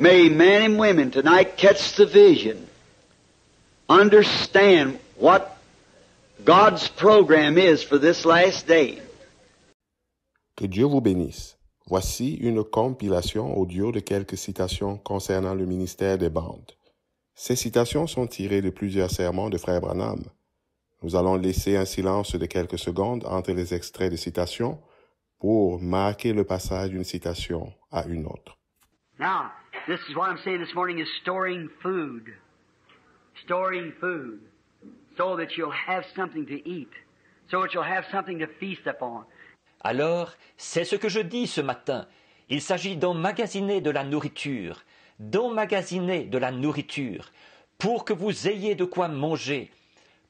May men and women tonight catch the vision, understand what God's program is for this last day. Que Dieu vous bénisse. Voici une compilation audio de quelques citations concernant le ministère des bandes. Ces citations sont tirées de plusieurs sermons de Frère Branham. Nous allons laisser un silence de quelques secondes entre les extraits de citations pour marquer le passage d'une citation à une autre. Now, this is what I'm saying this morning is storing food. Storing food. So that you'll have something to eat. So that you'll have something to feast upon. Alors, c'est ce que je dis ce matin. Il s'agit d'emmagasiner de la nourriture. D'emmagasiner de la nourriture. Pour que vous ayez de quoi manger.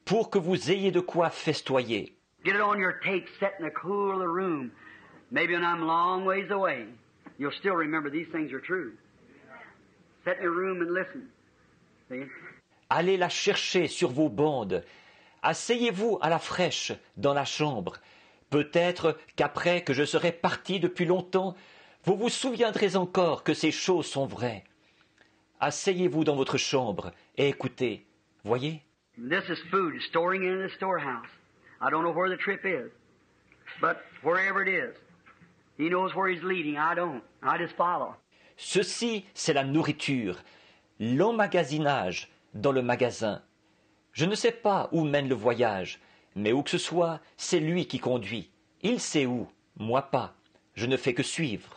Pour que vous ayez de quoi festoyer. Get it on your tape, set in the cool of the room. Maybe when I'm long ways away, you'll still remember these things are true. Set in your room and listen. See? Allez la chercher sur vos bandes. Asseyez-vous à la fraîche dans la chambre. Peut-être qu'après que je serai parti depuis longtemps, vous vous souviendrez encore que ces choses sont vraies. Asseyez-vous dans votre chambre et écoutez. Voyez? This is food storing in the storehouse. I don't know where the trip is, but wherever it is, he knows where he's leading. I don't. I just follow. Ceci, c'est la nourriture, l'emmagasinage dans le magasin. Je ne sais pas où mène le voyage, mais où que ce soit, c'est lui qui conduit. Il sait où, moi pas. Je ne fais que suivre.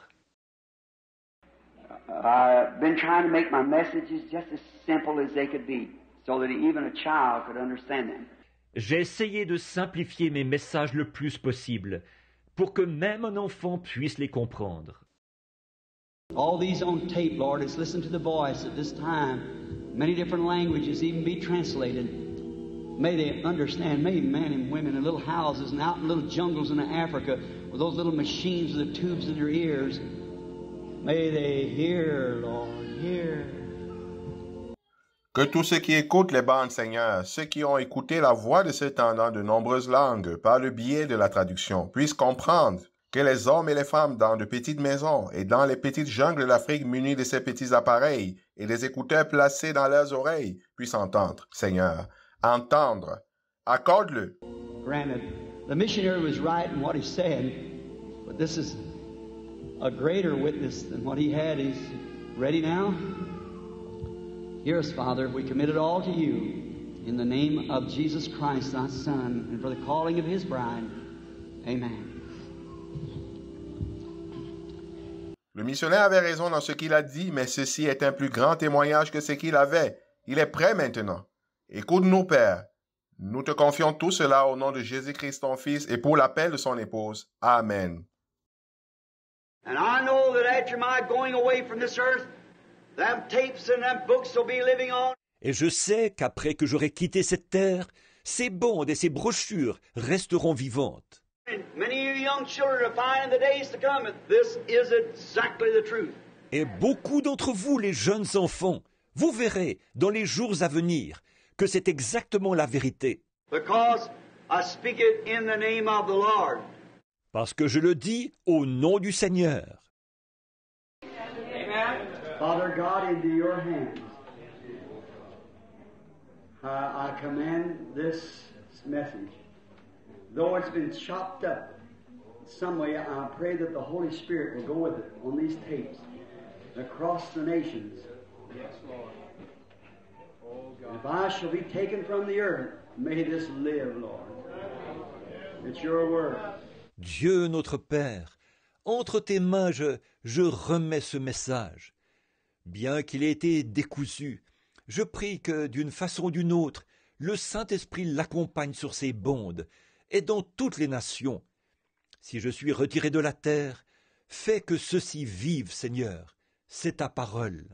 I've been trying to make my messages just as simple as they could be, so that even a child could understand them. J'ai essayé de simplifier mes messages le plus possible, pour que même un enfant puisse les comprendre. All these on tape, Lord, let's listen to the voice at this time. Many different languages even be translated. May they understand, may men and women in little houses and out in little jungles in Africa with those little machines with the tubes in their ears, may they hear, Lord, hear. Que tous ceux qui écoutent les bandes, Seigneur, ceux qui ont écouté la voix de ce temps dans de nombreuses langues par le biais de la traduction, puissent comprendre que les hommes et les femmes dans de petites maisons et dans les petites jungles de l'Afrique munis de ces petits appareils et des écouteurs placés dans leurs oreilles puissent entendre, Seigneur, entendre. Accorde-le. Granted, the missionary was right in what he said, but this is a greater witness than what he had. He's ready now. Hear us, Father, we commit it all to you in the name of Jesus Christ, thy Son, and for the calling of his bride. Amen. Le missionnaire avait raison dans ce qu'il a dit, mais ceci est un plus grand témoignage que ce qu'il avait. Il est prêt maintenant. Écoute-nous, Père. Nous te confions tout cela au nom de Jésus-Christ, ton Fils, et pour l'appel de son épouse. Amen. And I know that after my going away from this earth, them tapes and them books will be living on. Et je sais qu'après que j'aurai quitté cette terre, ces bandes et ces brochures resteront vivantes. Many of you young children will find in the days to come that this is exactly the truth. Et beaucoup d'entre vous, les jeunes enfants, vous verrez dans les jours à venir que c'est exactement la vérité. Because I speak it in the name of the Lord. Parce que je le dis au nom du Seigneur. Amen. Father God, into your hands, I commend this message. Though it's been chopped up some way, I pray that the Holy Spirit will go with it on these tapes across the nations. Yes, Lord. Oh, God. If I shall be taken from the earth, may this live, Lord. It's your word. Dieu notre Père, entre tes mains je remets ce message. Bien qu'il ait été décousu, je prie que, d'une façon ou d'une autre, le Saint-Esprit l'accompagne sur ses bandes et dans toutes les nations. Si je suis retiré de la terre, fais que ceux-ci vivent, Seigneur. C'est ta parole.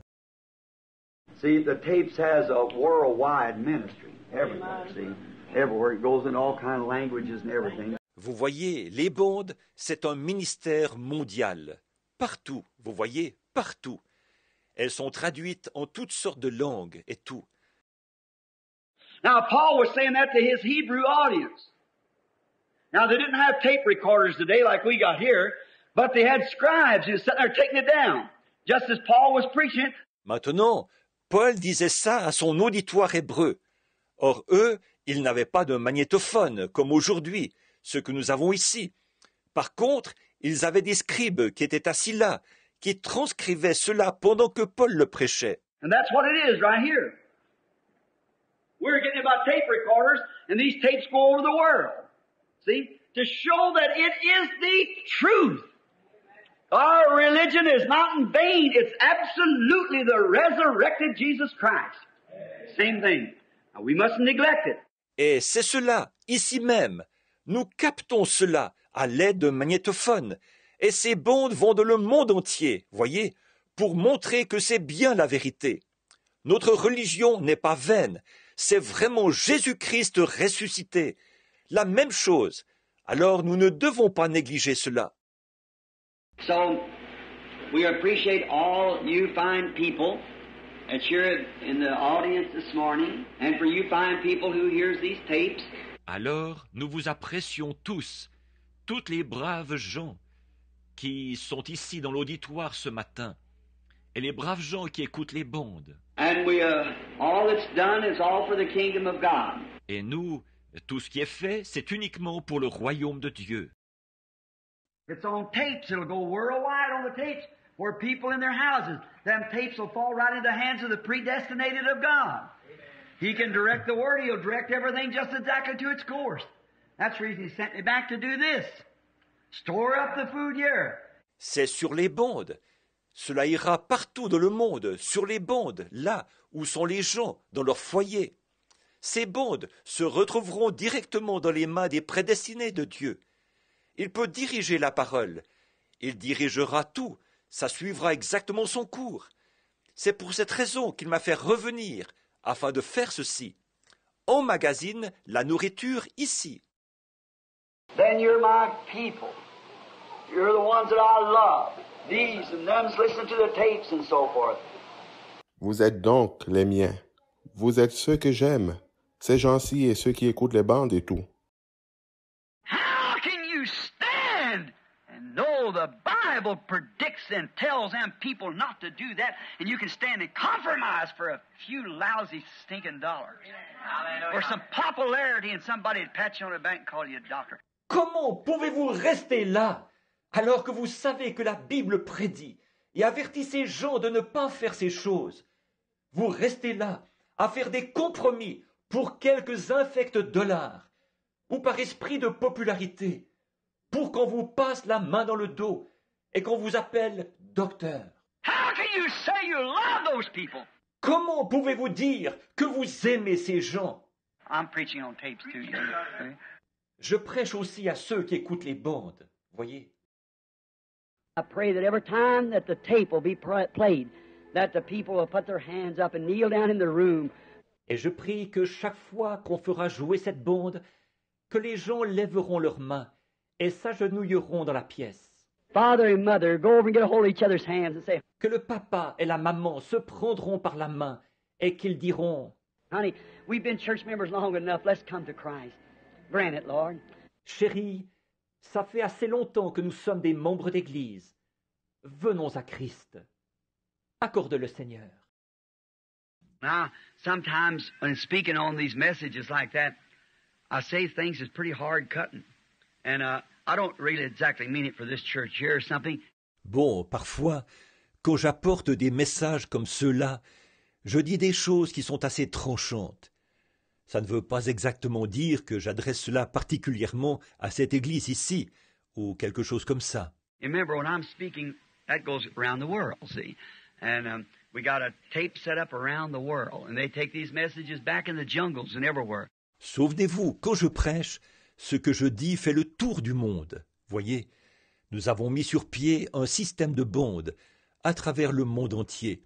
See, the tapes has a worldwide ministry. Everywhere, see. Everywhere. It goes in all kind of languages and everything. Vous voyez, les bandes, c'est un ministère mondial. Partout, vous voyez, partout. Elles sont traduites en toutes sortes de langues et tout. Now, Paul was saying that to his Hebrew audience. Now, they didn't have tape recorders today like we got here, but they had scribes who were sitting there taking it down. Just as Paul was preaching it, Maintenant, Paul disait ça à son auditoire hébreu. Or, eux, ils n'avaient pas de magnétophone, comme aujourd'hui, ce que nous avons ici. Par contre, ils avaient des scribes qui étaient assis là, qui transcrivaient cela pendant que Paul le prêchait. And that's what it is right here. We're getting about tape recorders, and these tapes go over the world. See? To show that it is the truth. Our religion is not in vain. It's absolutely the resurrected Jesus Christ. Same thing. Now, we mustn't neglect it. Et c'est cela, ici même. Nous captons cela à l'aide de magnétophones. Et ces bandes vont dans le monde entier, voyez, pour montrer que c'est bien la vérité. Notre religion n'est pas vaine. C'est vraiment Jésus-Christ ressuscité. La même chose. Alors nous ne devons pas négliger cela. So, we appreciate all you fine people that you're in the audience this morning, and for you fine people who hears these tapes. Alors nous vous apprécions tous, toutes les braves gens qui sont ici dans l'auditoire ce matin, et les braves gens qui écoutent les bandes. And we, all that's done is all for the kingdom of God. Et nous, tout ce qui est fait, c'est uniquement pour le royaume de Dieu. It's on tapes. It'll go worldwide on the tapes where people in their houses, them tapes will fall right into the hands of the predestinated of God. He can direct the word. He'll direct everything just exactly to its course. That's the reason He sent me back to do this. Store up the food here. C'est sur les bandes. Cela ira partout dans le monde, sur les bandes, là où sont les gens, dans leur foyer. Ces bandes se retrouveront directement dans les mains des prédestinés de Dieu. Il peut diriger la parole. Il dirigera tout. Ça suivra exactement son cours. C'est pour cette raison qu'il m'a fait revenir, afin de faire ceci. On emmagasine la nourriture ici. Then you're my people. You're the ones that I love. These and them's listen to the tapes and so forth. Vous êtes donc les miens. Vous êtes ceux que j'aime. Ces gens-ci et ceux qui écoutent les bandes et tout. How can you stand and know the Bible predicts and tells them people not to do that, and you can stand and compromise for a few lousy stinking dollars? Or some popularity and somebody would pat you on the back and call you a doctor. Comment pouvez-vous rester là, alors que vous savez que la Bible prédit et avertit ces gens de ne pas faire ces choses? Vous restez là, à faire des compromis pour quelques infects dollars, ou par esprit de popularité, pour qu'on vous passe la main dans le dos et qu'on vous appelle docteur. How can you say you love those people? Comment pouvez-vous dire que vous aimez ces gens? I'm preaching on tapes too, you know. Je prêche aussi à ceux qui écoutent les bandes, voyez. I pray that every time that the tape will be played, that the people will put their hands up and kneel down in the room. Et je prie que chaque fois qu'on fera jouer cette bande, que les gens lèveront leurs mains et s'agenouilleront dans la pièce. Father and mother, go over and get a hold of each other's hands and say, Que le papa et la maman se prendront par la main et qu'ils diront, honey, we've been church members long enough, let's come to Christ. Grant it, Lord. chérie, ça fait assez longtemps que nous sommes des membres d'Église. Venons à Christ. Accorde-le, Seigneur. Now, sometimes when speaking on these messages like that, I say things that's pretty hard cutting. And I don't really exactly mean it for this church here or something. Bon, parfois, quand j'apporte des messages comme ceux-là, je dis des choses qui sont assez tranchantes. Ça ne veut pas exactement dire que j'adresse cela particulièrement à cette église ici, ou quelque chose comme ça. Remember, when I'm speaking, that goes around the world, see? And we got a tape set up around the world, and they take these messages back in the jungles and everywhere. Souvenez-vous, quand je prêche, ce que je dis fait le tour du monde. Voyez, nous avons mis sur pied un système de bandes à travers le monde entier.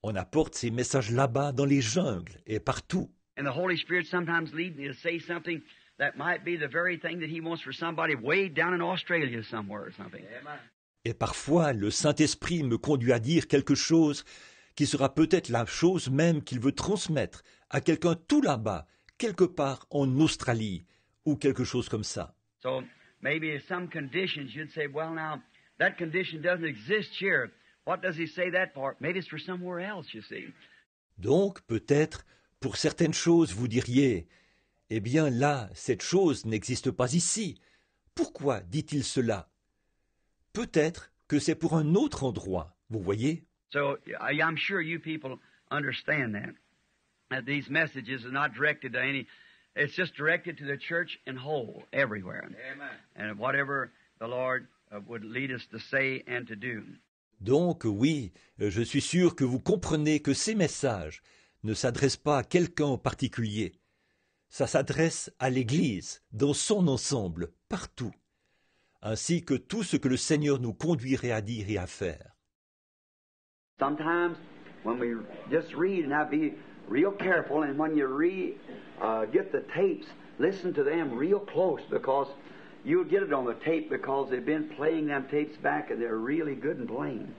On apporte ces messages là-bas dans les jungles et partout. And the Holy Spirit sometimes leads me to say something that might be the very thing that He wants for somebody way down in Australia somewhere or something. Et parfois, le Saint-Esprit me conduit à dire quelque chose qui sera peut-être la chose même qu'il veut transmettre à quelqu'un tout là-bas, quelque part en Australie, ou quelque chose comme ça. So maybe some conditions you'd say, well, now, that condition doesn't exist here. What does he say that for? Maybe it's for somewhere else, you see. Donc, peut-être, pour certaines choses, vous diriez, eh bien là, cette chose n'existe pas ici. Pourquoi dit-il cela? Peut-être que c'est pour un autre endroit, vous voyez? So I'm sure you people understand that these messages are not directed to any. It's just directed to the church in whole, everywhere. Amen. And whatever the Lord would lead us to say and to do. Donc oui, je suis sûr que vous comprenez que ces messages ne s'adressent pas à quelqu'un en particulier. Ça s'adresse à l'Église, dans son ensemble, partout, ainsi que tout ce que le Seigneur nous conduirait à dire et à faire. Sometimes when we just read, and now be real careful, and when you get the tapes, listen to them real close, because you'll get it on the tape because they've been playing them tapes back and they're really good and plain.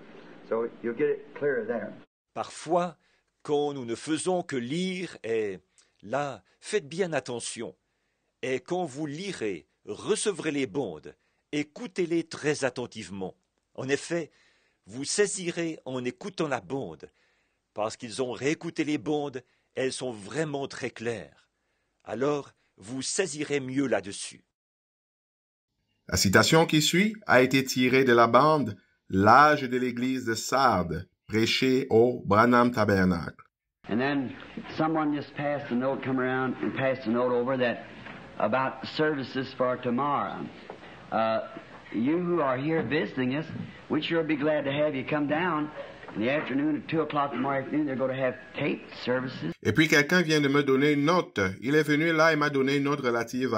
So you'll get it clear there. Parfois, quand nous ne faisons que lire, et là, faites bien attention. Et quand vous lirez, recevrez les bandes, écoutez-les très attentivement. En effet, vous saisirez en écoutant la bande, parce qu'ils ont réécouté les bandes, elles sont vraiment très claires. Alors, vous saisirez mieux là-dessus. La citation qui suit a été tirée de la bande L'âge de l'église de Sardes, prêchée au Branham Tabernacle. And then someone just passed a note, come around and passed a note over that about services for tomorrow. You who are here visiting us, we sure be glad to have you come down. In the afternoon, at 2 o'clock tomorrow afternoon, they're going to have tape services. Et puis quelqu'un vient de me donner une note. Il est venu là et m'a donné une note relative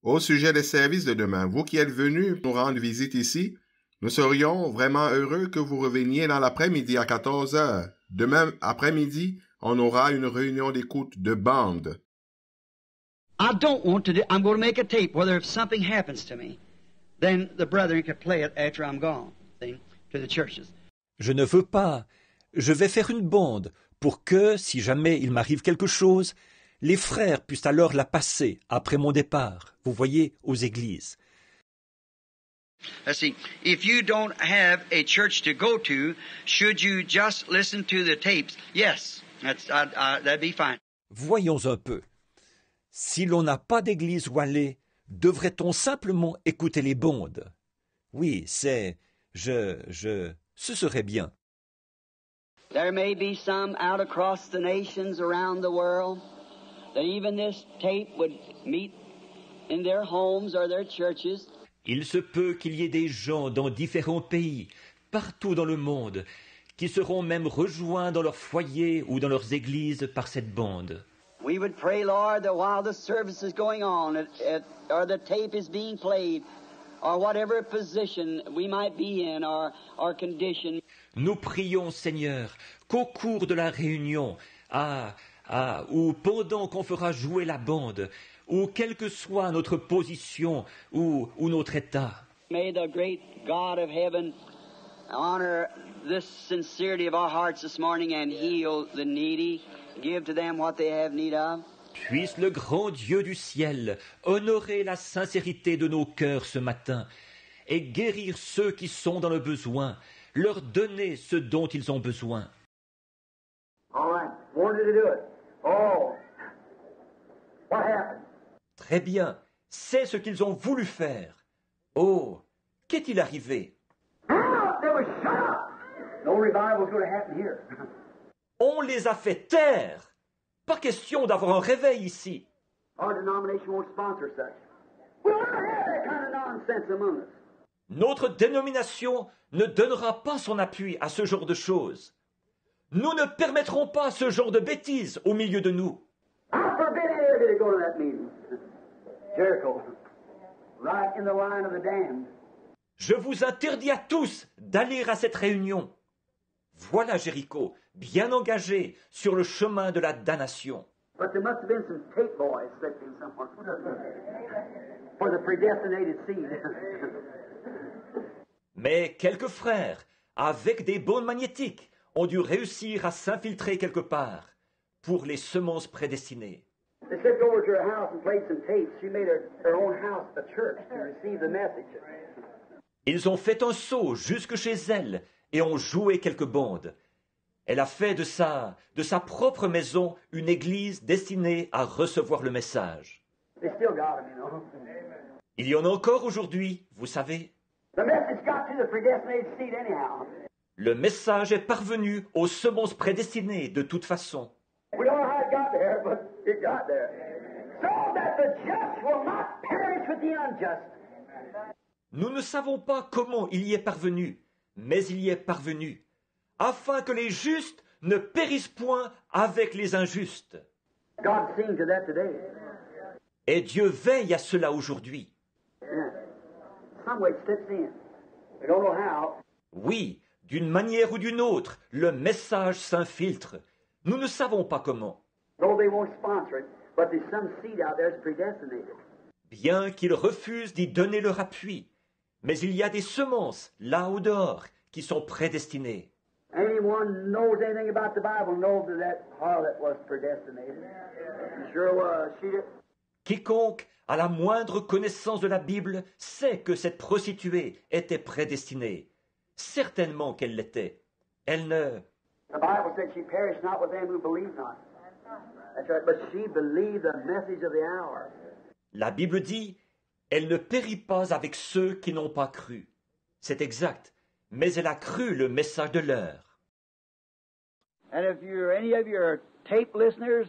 au sujet des services de demain. Vous qui êtes venus nous rendre visite ici, nous serions vraiment heureux que vous reveniez dans l'après-midi à 14 heures. Demain après-midi, on aura une réunion d'écoute de bande. I don't want to do, I'm going to make a tape, whether if something happens to me, then the brethren can play it after I'm gone, see, to the churches. Je ne veux pas. Je vais faire une bande pour que, si jamais il m'arrive quelque chose, les frères puissent alors la passer après mon départ, vous voyez, aux églises. Let's see. If you don't have a church to go to, should you just listen to the tapes? Yes, that'd be fine. Voyons un peu. Si l'on n'a pas d'église où aller, devrait-on simplement écouter les bandes? Oui, ce serait bien. There may be some out across the nations around the world that even this tape would meet in their homes or their churches. Il se peut qu'il y ait des gens dans différents pays, partout dans le monde, qui seront même rejoints dans leur foyer ou dans leurs églises par cette bande. We would pray, Lord, that while the service is going on, or the tape is being played, or whatever position we might be in, or condition. Nous prions, Seigneur, qu'au cours de la réunion, ou pendant qu'on fera jouer la bande, ou quelle que soit notre position ou notre état. May the great God of heaven honor this sincerity of our hearts this morning and heal the needy, give to them what they have need of. Puisse le grand Dieu du ciel honorer la sincérité de nos cœurs ce matin et guérir ceux qui sont dans le besoin, leur donner ce dont ils ont besoin. All right, wanted to do it. Oh, what happened? Très bien, c'est ce qu'ils ont voulu faire. Oh, qu'est-il arrivé? No revival is going to happen here. On les a fait taire. Pas question d'avoir un réveil ici. Our denomination won't sponsor such. We'll never have that kind of nonsense among us. Notre dénomination ne donnera pas son appui à ce genre de choses. Nous ne permettrons pas ce genre de bêtises au milieu de nous. I forbid anybody to go to that meeting. Jericho, right in the line of the damned. Je vous interdis à tous d'aller à cette réunion. Voilà Jéricho, bien engagé sur le chemin de la damnation. But there must have been some tape boys sitting somewhere for the predestinated seed. Mais quelques frères, avec des bandes magnétiques, ont dû réussir à s'infiltrer quelque part pour les semences prédestinées. They slipped over to her house and played some tapes. She made her own house a church to receive the message. Ils ont fait un saut jusque chez elle et ont joué quelques bondes. Elle a fait de sa propre maison une église destinée à recevoir le message. They still got them, you know. Il y en a encore aujourd'hui, vous savez. The message got to the predestinated seed anyhow. Le message est parvenu aux semences prédestinées de toute façon. We don't know how it got there, but it got there. So that the just will not perish with the unjust. Nous ne savons pas comment il y est parvenu, mais il y est parvenu, afin que les justes ne périssent point avec les injustes. God's seeing to that today. Et Dieu veille à cela aujourd'hui. Yeah. Some way it slips in. We don't know how. Oui, d'une manière ou d'une autre, le message s'infiltre. Nous ne savons pas comment. Though they won't sponsor it, but there's some seed out there that's predestinated. Bien qu'ils refusent d'y donner leur appui, mais il y a des semences, là au dehors, qui sont prédestinées. Anyone knows anything about the Bible knows that harlot was predestinated. She sure was. She did. Quiconque a la moindre connaissance de la Bible sait que cette prostituée était prédestinée. Certainement qu'elle l'était. Elle ne... The Bible said she perished not with them who believe not. That's right, but she believed the message of the hour. La Bible dit, elle ne périt pas avec ceux qui n'ont pas cru. C'est exact, mais elle a cru le message de l'heure. And if you're any of your tape listeners,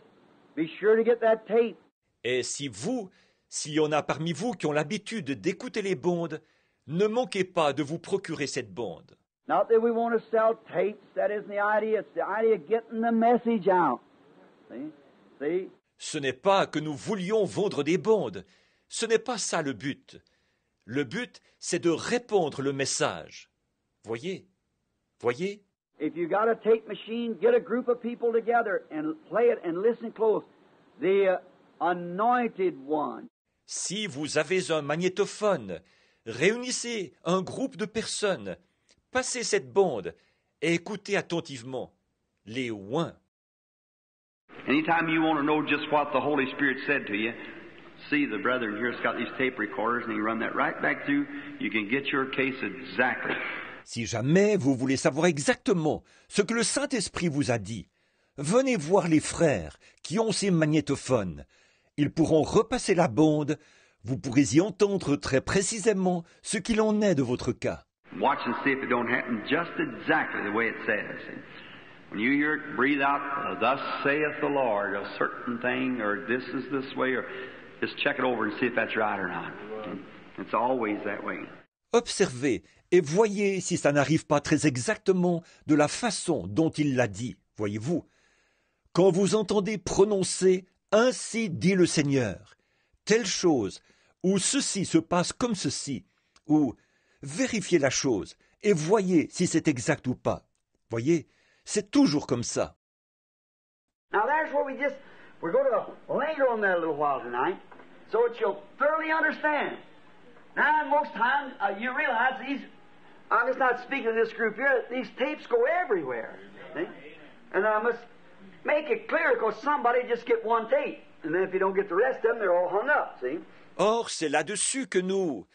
be sure to get that tape. Et s'il y en a parmi vous qui ont l'habitude d'écouter les bondes, ne manquez pas de vous procurer cette bande. Not that we want to sell tapes, that isn't the idea. It's the idea of getting the message out. See? Ce n'est pas que nous voulions vendre des bandes. Ce n'est pas ça le but. Le but, c'est de répandre le message. Voyez? If you got a tape machine, get a group of people together and play it and listen close. The anointed one. Si vous avez un magnétophone, réunissez un groupe de personnes, passez cette bande et écoutez attentivement. Les oints. Anytime you want to know just what the Holy Spirit said to you, see the brethren here's got these tape recorders and you run that right back through. You can get your case exactly. Si jamais vous voulez savoir exactement ce que le Saint-Esprit vous a dit, venez voir les frères qui ont ces magnétophones. Ils pourront repasser la bande, vous pourrez y entendre très précisément ce qu'il en est de votre cas. Watch and see if it don't happen just exactly the way it says. When you hear it breathe out, thus saith the Lord, a certain thing, or this is this way, or just check it over and see if that's right or not. It's always that way. Observez et voyez si ça n'arrive pas très exactement de la façon dont il l'a dit, voyez-vous. Quand vous entendez prononcer « Ainsi dit le Seigneur », telle chose, ou ceci se passe comme ceci, ou vérifiez la chose et voyez si c'est exact ou pas. Voyez, c'est toujours comme ça. Now there's where we're going to linger on that a little while tonight, so that you'll thoroughly understand. Now, most times, you realize I'm just not speaking to this group here, these tapes go everywhere. See? And I must make it clear, because somebody just get one tape. And then if you don't get the rest of them, they're all hung up, see? Or, c'est là-dessus que nous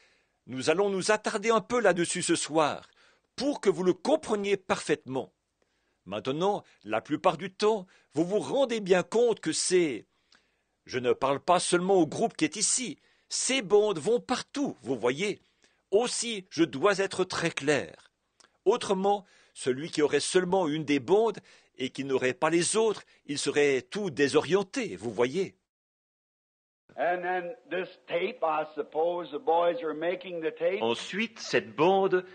allons nous attarder un peu là-dessus ce soir, pour que vous le compreniez parfaitement. Maintenant, la plupart du temps, vous vous rendez bien compte que c'est... Je ne parle pas seulement au groupe qui est ici. Ces bandes vont partout, vous voyez. Aussi, je dois être très clair. Autrement, celui qui aurait seulement une des bandes et qui n'aurait pas les autres, il serait tout désorienté, vous voyez. Ensuite, cette bande,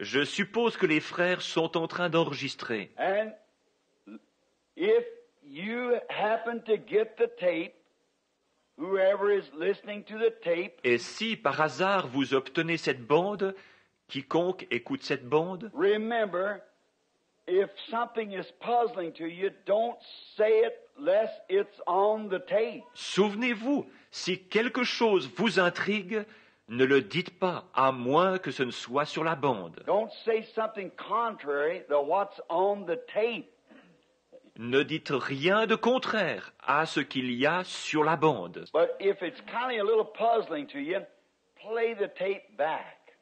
je suppose que les frères sont en train d'enregistrer. And if you happen to get the tape, whoever is listening to the tape, et si par hasard vous obtenez cette bande, quiconque écoute cette bande, remember, if something is puzzling to you, don't say it lest it's on the tape. Souvenez-vous, si quelque chose vous intrigue, ne le dites pas, à moins que ce ne soit sur la bande. Don't say something contrary to what's on the tape. Ne dites rien de contraire à ce qu'il y a sur la bande. But if it's kind of a little puzzling to you, play the tape back.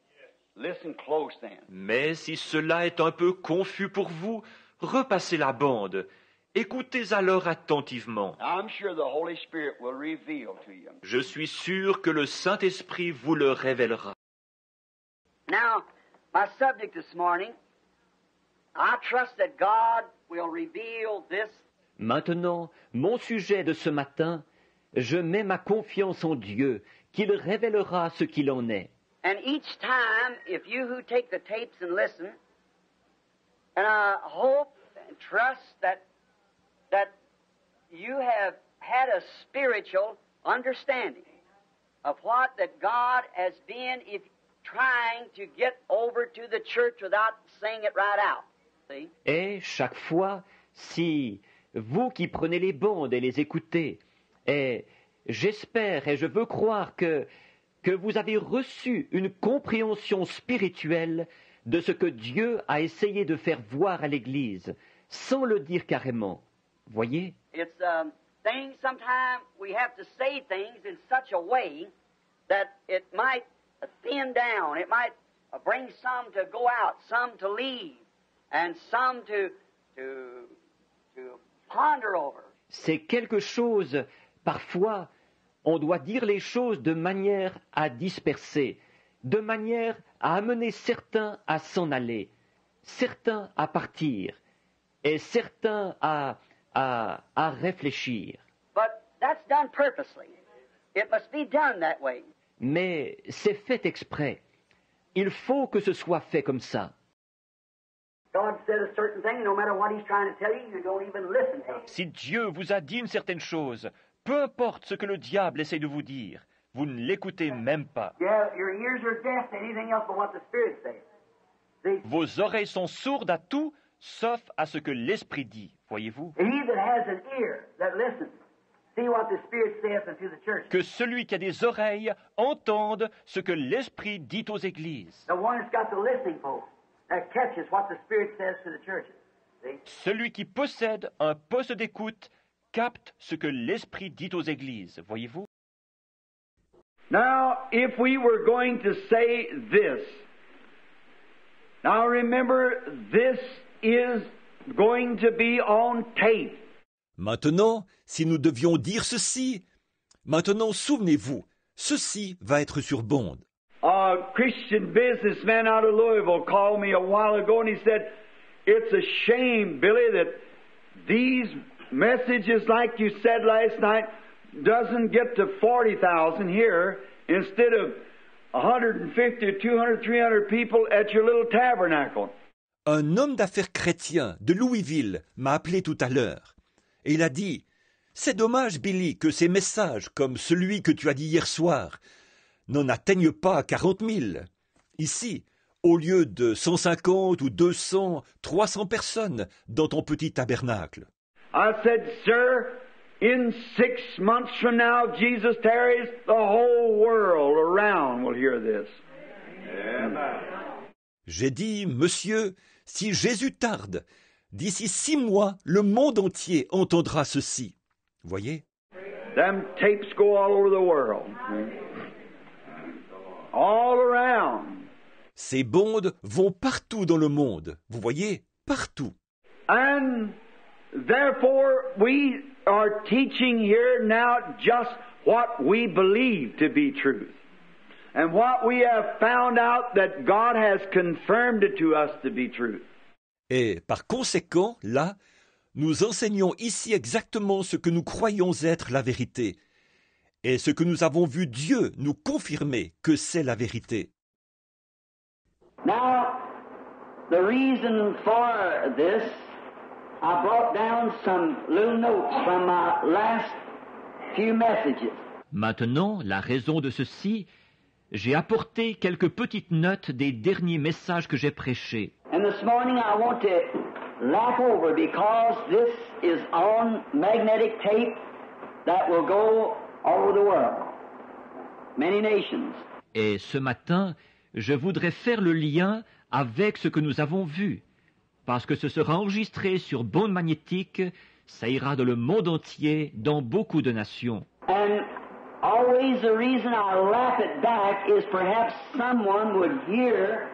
Listen close then. Mais si cela est un peu confus pour vous, repassez la bande. Écoutez alors attentivement. I'm sure the Holy Spirit will reveal to you. Je suis sûr que le Saint-Esprit vous le révélera. Now, my subject this morning, I trust that God will reveal this. Maintenant, mon sujet de ce matin, je mets ma confiance en Dieu, qu'il révélera ce qu'il en est. And each time, if you who take the tapes and listen, and I hope and trust that you have had a spiritual understanding of what that God has been trying to get over to the church without saying it right out. See? Et chaque fois, si vous qui prenez les bandes et les écoutez, et j'espère et je veux croire que vous avez reçu une compréhension spirituelle de ce que Dieu a essayé de faire voir à l'Église, sans le dire carrément. Voyez? It's things sometimes we have to say things in such a way that it might thin down. It might bring some to go out, some to leave, and some to ponder over. C'est quelque chose, parfois, on doit dire les choses de manière à disperser, de manière à amener certains à s'en aller, certains à partir, et certains à réfléchir. But that's done purposely. It must be done that way. Mais c'est fait exprès. Il faut que ce soit fait comme ça. God said a certain thing, no matter what He's trying to tell you, you don't even listen to Him. Si Dieu vous a dit une certaine chose, peu importe ce que le diable essaie de vous dire, vous ne l'écoutez même pas. Yeah, your ears are deaf to anything else but what the Spirit says. See? Vos oreilles sont sourdes à tout, sauf à ce que l'Esprit dit, voyez-vous. He that has an ear that listens, see what the Spirit saith unto the church. Que celui qui a des oreilles entende ce que l'Esprit dit aux églises. The one that's got the listening post that catches what the Spirit says to the churches. See? Celui qui possède un poste d'écoute capte ce que l'Esprit dit aux églises, voyez-vous. Now, if we were going to say this, now remember, this is going to be on tape. Maintenant, si nous devions dire ceci, maintenant souvenez-vous, ceci va être sur bande. A Christian businessman out of Louisville called me a while ago and he said, it's a shame, Billy, that these messages like you said last night doesn't get to 40,000 here instead of 150, 200, 300 people at your little tabernacle. Un homme d'affaires chrétien de Louisville m'a appelé tout à l'heure et il a dit « C'est dommage, Billy, que ces messages, comme celui que tu as dit hier soir, n'en atteignent pas 40 000. Ici, au lieu de 150 ou 200, 300 personnes dans ton petit tabernacle. » I said, sir, in 6 months from now, Jesus tarries, the whole world around will hear this. Amen. J'ai dit, monsieur, si Jésus tarde, d'ici 6 mois, le monde entier entendra ceci. Voyez? Them tapes go all over the world. All around. Ces bandes vont partout dans le monde. Vous voyez? Partout. And therefore, we are teaching here now just what we believe to be truth. And what we have found out that God has confirmed it to us to be truth. Et par conséquent, là, nous enseignons ici exactement ce que nous croyons être la vérité. Et ce que nous avons vu Dieu nous confirmer que c'est la vérité. Now, the reason for this, I brought down some little notes from my last few messages. Maintenant, la raison de ceci, j'ai apporté quelques petites notes des derniers messages que j'ai prêchés. And this morning I want to lap over because this is on magnetic tape that will go all over the world. Many nations. Et ce matin, je voudrais faire le lien avec ce que nous avons vu, parce que ce sera enregistré sur bande magnétique, ça ira dans le monde entier, dans beaucoup de nations. And all always the reason I laugh it back is perhaps someone would hear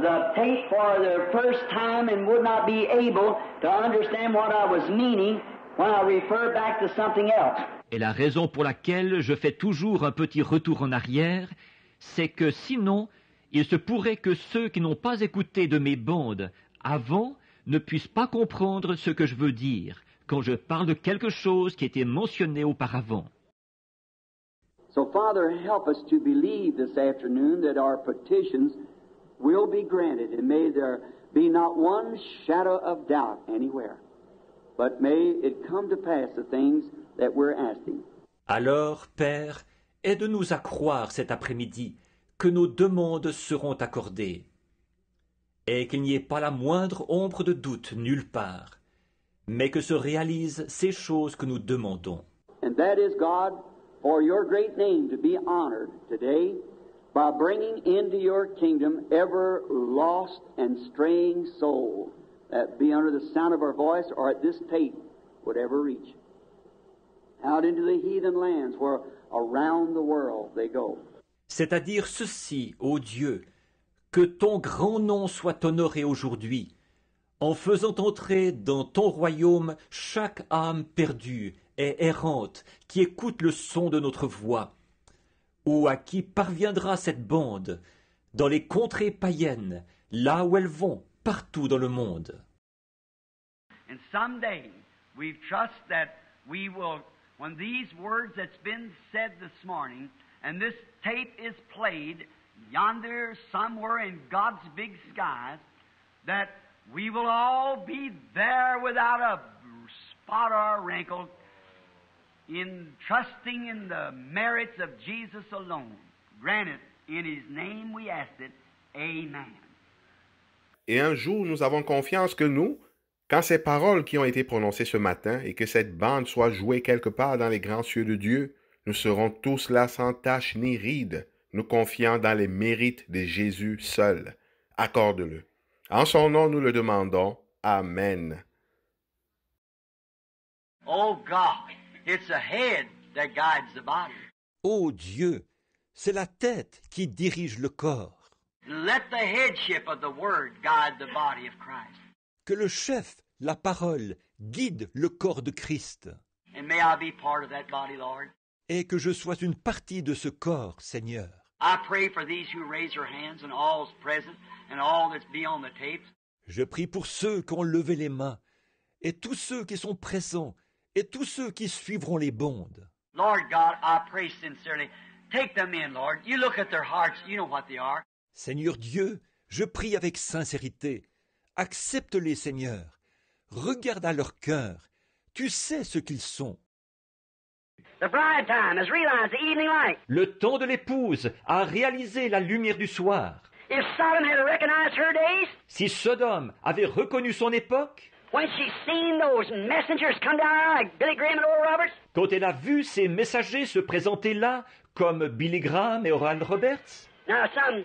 the tape for the first time and would not be able to understand what I was meaning when I refer back to something else. Et la raison pour laquelle je fais toujours un petit retour en arrière, c'est que sinon, il se pourrait que ceux qui n'ont pas écouté de mes bandes avant ne puissent pas comprendre ce que je veux dire quand je parle de quelque chose qui était mentionné auparavant. So, Father, help us to believe this afternoon that our petitions will be granted, and may there be not one shadow of doubt anywhere, but may it come to pass the things that we're asking. Alors, Père, aide-nous à croire cet après-midi que nos demandes seront accordées, et qu'il n'y ait pas la moindre ombre de doute nulle part, mais que se réalisent ces choses que nous demandons. And that is, God, for your great name to be honored today by bringing into your kingdom every lost and straying soul that be under the sound of our voice or at this tape would ever reach out into the heathen lands where around the world they go. C'est-à-dire ceci, ô Dieu, que ton grand nom soit honoré aujourd'hui, en faisant entrer dans ton royaume chaque âme perdue et errante qui écoute le son de notre voix, ou à qui parviendra cette bande dans les contrées païennes, là où elles vont, partout dans le monde. And someday we trust that we will, when these words that's been said this morning, and this tape is played yonder somewhere in God's big skies, that we will all be there without a spot or a wrinkle, in trusting in the merits of Jesus alone. Granted, in His name we ask it. Amen. Et un jour, nous avons confiance que nous, quand ces paroles qui ont été prononcées ce matin et que cette bande soit jouée quelque part dans les grands cieux de Dieu, nous serons tous là sans tache ni ride, nous confiant dans les mérites de Jésus seul. Accorde-le. En son nom, nous le demandons. Amen. Oh God, it's the head that guides the body. Ô Dieu, c'est la tête qui dirige le corps. Let the headship of the Word guide the body of Christ. Que le chef, la parole, guide le corps de Christ. And may I be part of that body, Lord. Et que je sois une partie de ce corps, Seigneur. I pray for these who raise their hands and all's present and all that's be on the tapes. Je prie pour ceux qui ont levé les mains, et tous ceux qui sont présents, et tous ceux qui suivront les bandes. Lord God, I pray sincerely. Take them in, Lord. You look at their hearts. You know what they are. Seigneur Dieu, je prie avec sincérité. Accepte-les, Seigneur. Regarde à leur cœur. Tu sais ce qu'ils sont. The bride time has realized the evening light. Le temps de l'épouse a réalisé la lumière du soir. If Sodom had recognized her days, Si Sodome avait reconnu son époque, when she seen those messengers come down like Billy Graham and Oral Roberts, quand elle a vu ses messagers se présenter là, comme Billy Graham et Oral Roberts, now some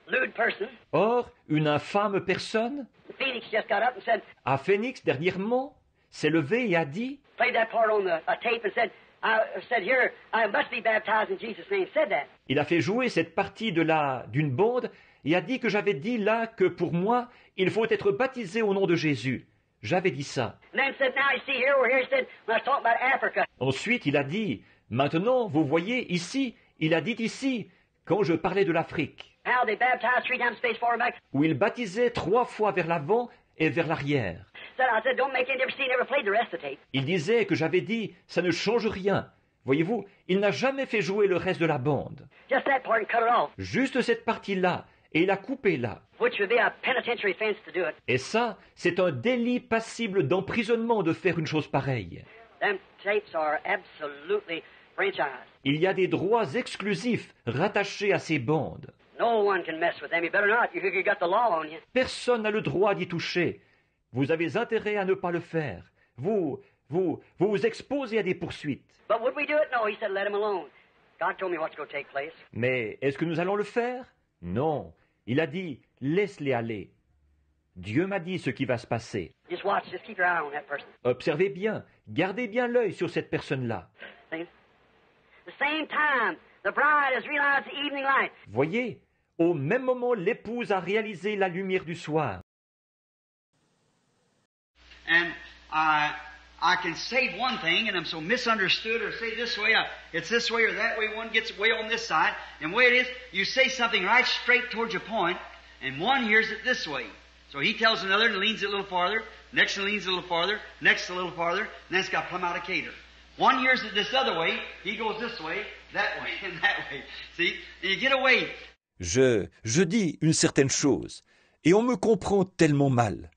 lewd person, or une infâme personne, Phoenix just got up and said, à Phoenix dernièrement, s'est levée et a dit, played that part on a tape and said, here, I must be baptized in Jesus' name, said that. il a fait jouer cette partie d'une bande et a dit que j'avais dit là que pour moi, il faut être baptisé au nom de Jésus. J'avais dit ça. And then said, now you see here, we're here, said, when I was talking about Africa, Ensuite, il a dit, maintenant, vous voyez ici, il a dit ici, quand je parlais de l'Afrique, how they baptized 3 times space forward and back. où il baptisait 3 fois vers l'avant et vers l'arrière. I said, don't make any difference, he never played the rest of the tape. Il disait que j'avais dit, ça ne change rien. Voyez-vous, il n'a jamais fait jouer le reste de la bande. Just that part and cut it off, Juste cette partie-là, et il a coupé là. which would be a penitentiary offense to do it. Et ça, c'est un délit passible d'emprisonnement de faire une chose pareille. Them tapes are absolutely franchised. Il y a des droits exclusifs rattachés à ces bandes. No one can mess with them. You better not. You got the law on you. Personne n'a le droit d'y toucher. Vous avez intérêt à ne pas le faire. Vous vous exposez à des poursuites. But would we do it? No, he said, let him alone. God told me what's going to take place. Mais est-ce que nous allons le faire? Non. Il a dit, laisse-les aller. Dieu m'a dit ce qui va se passer. Just watch. Just keep your eye on that person. Observez bien, gardez bien l'œil sur cette personne-là. See? The same time, the bride has realized the evening light. Voyez, au même moment, l'épouse a réalisé la lumière du soir. And I can say one thing, and I'm so misunderstood, or say this way, it's this way or that way, one gets way on this side, and the way it is, you say something right straight towards your point, and one hears it this way. So he tells another and leans it a little farther, next one leans it a little farther, next a little farther, and then it's got plumb out of cater. One hears it this other way, he goes this way, that way, and that way. See? And you get away. Je dis une certaine chose, et on me comprend tellement mal.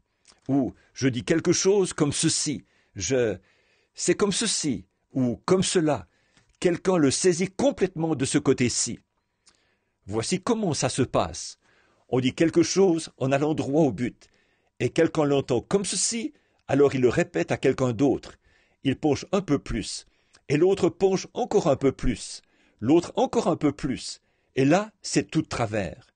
Ou je dis quelque chose comme ceci, c'est comme ceci, ou comme cela. Quelqu'un le saisit complètement de ce côté-ci. Voici comment ça se passe. On dit quelque chose en allant droit au but, et quelqu'un l'entend comme ceci, alors il le répète à quelqu'un d'autre. Il penche un peu plus, et l'autre penche encore un peu plus, l'autre encore un peu plus, et là, c'est tout de travers.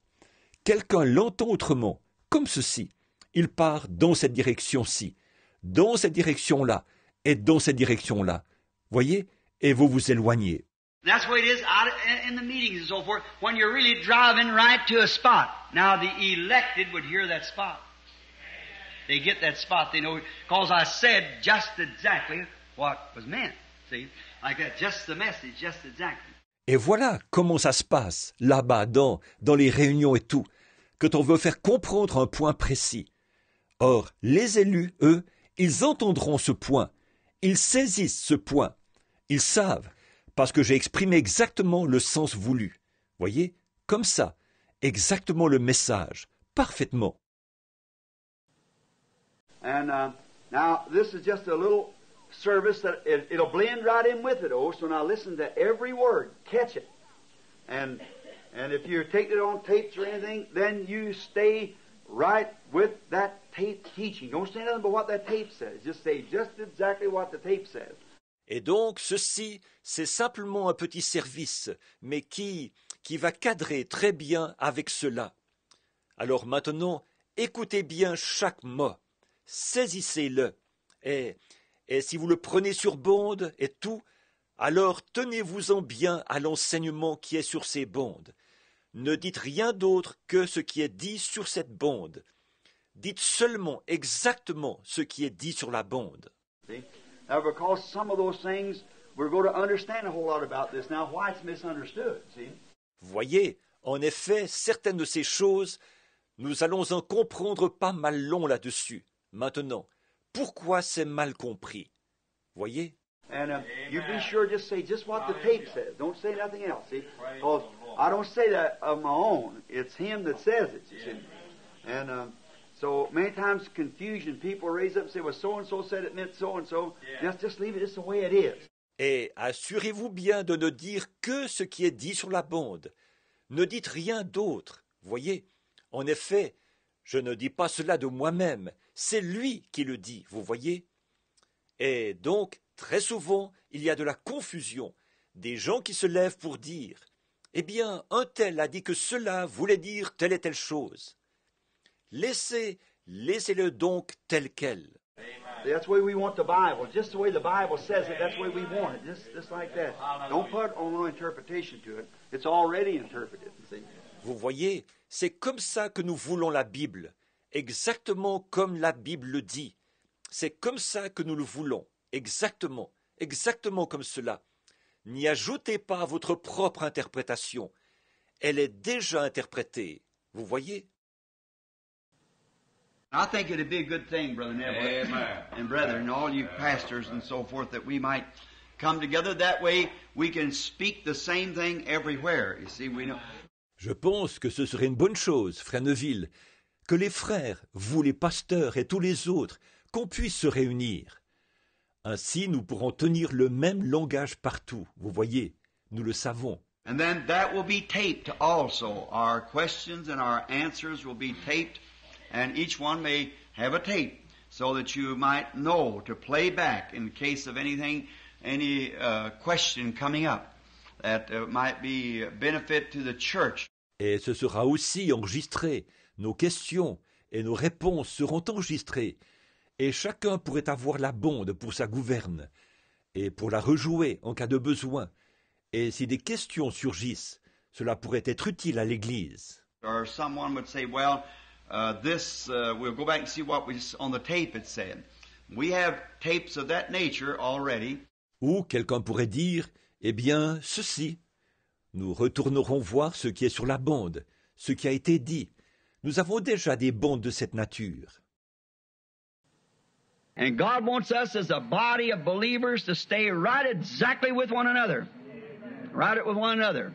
Quelqu'un l'entend autrement, comme ceci. Il part dans cette direction-ci, dans cette direction-là, et dans cette direction-là. Voyez? Et vous vous éloignez. That's the way it is out in the meetings and so forth, when you're really driving right to a spot. Now, the elected would hear that spot. They get that spot, they know, because I said just exactly what was meant. See? Like that, just the message, just exactly. Et voilà comment ça se passe, là-bas, dans les réunions et tout, quand on veut faire comprendre un point précis. Or, les élus, eux, ils entendront ce point, ils saisissent ce point, ils savent, parce que j'ai exprimé exactement le sens voulu. Voyez, comme ça, exactement le message, parfaitement. And now this is just a little service that it'll blend right in with it. Oh, so now listen to every word, catch it, and if you're taking it on tapes or anything, then you stay right with that tape teaching. Don't say nothing but what that tape says. Just say just exactly what the tape says. Et donc, ceci, c'est simplement un petit service, mais qui va cadrer très bien avec cela. Alors maintenant, écoutez bien chaque mot, saisissez-le, et si vous le prenez sur bande et tout, alors tenez-vous-en bien à l'enseignement qui est sur ces bandes. Ne dites rien d'autre que ce qui est dit sur cette bande. Dites seulement exactement ce qui est dit sur la bande. See? Now, because some of those things, we're going to understand a whole lot about this now, why it's misunderstood, see? Voyez, en effet, certaines de ces choses, nous allons en comprendre pas mal long là-dessus. Maintenant, pourquoi c'est mal compris? Voyez? And you be sure just say just what the tape says. Don't say nothing else, see? Because I don't say that of my own. It's him that says it, you see? And so many times confusion, people raise up and say, well, so-and-so said it meant so-and-so. Just leave it just the way it is. Et assurez-vous bien de ne dire que ce qui est dit sur la bande. Ne dites rien d'autre. Voyez, en effet, je ne dis pas cela de moi-même. C'est lui qui le dit, vous voyez. Et donc, très souvent, il y a de la confusion. Des gens qui se lèvent pour dire « Eh bien, un tel a dit que cela voulait dire telle et telle chose. » Laissez-le donc tel quel. That's the way we want the Bible. Just the way the Bible says it, that's the way we want it. Just like that. Don't put no interpretation to it. It's already interpreted. See? Vous voyez, c'est comme ça que nous voulons la Bible. Exactement comme la Bible le dit. C'est comme ça que nous le voulons. Exactement comme cela. N'y ajoutez pas votre propre interprétation. Elle est déjà interprétée. Vous voyez? I think it'd be a good thing, Brother Neville, and brethren, all you pastors and so forth, that we might come together. That way we can speak the same thing everywhere. You see, we know. Je pense que ce serait une bonne chose, frère Neville, que les frères, vous les pasteurs et tous les autres, qu'on puisse se réunir. Ainsi, nous pourrons tenir le même langage partout, vous voyez, nous le savons. And then that will be taped also. Our questions and our answers will be taped, and each one may have a tape, so that you might know to play back in case of anything, any question coming up that might be a benefit to the church. Et ce sera aussi enregistré. Nos questions et nos réponses seront enregistrées. Et chacun pourrait avoir la bande pour sa gouverne, et pour la rejouer en cas de besoin. Et si des questions surgissent, cela pourrait être utile à l'Église. Or someone would say, well, we'll go back and see what was on the tape it said. We have tapes of that nature already. Ou quelqu'un pourrait dire, eh bien, ceci. Nous retournerons voir ce qui est sur la bande, ce qui a été dit. Nous avons déjà des bandes de cette nature. And God wants us as a body of believers to stay right exactly with one another. Right with one another.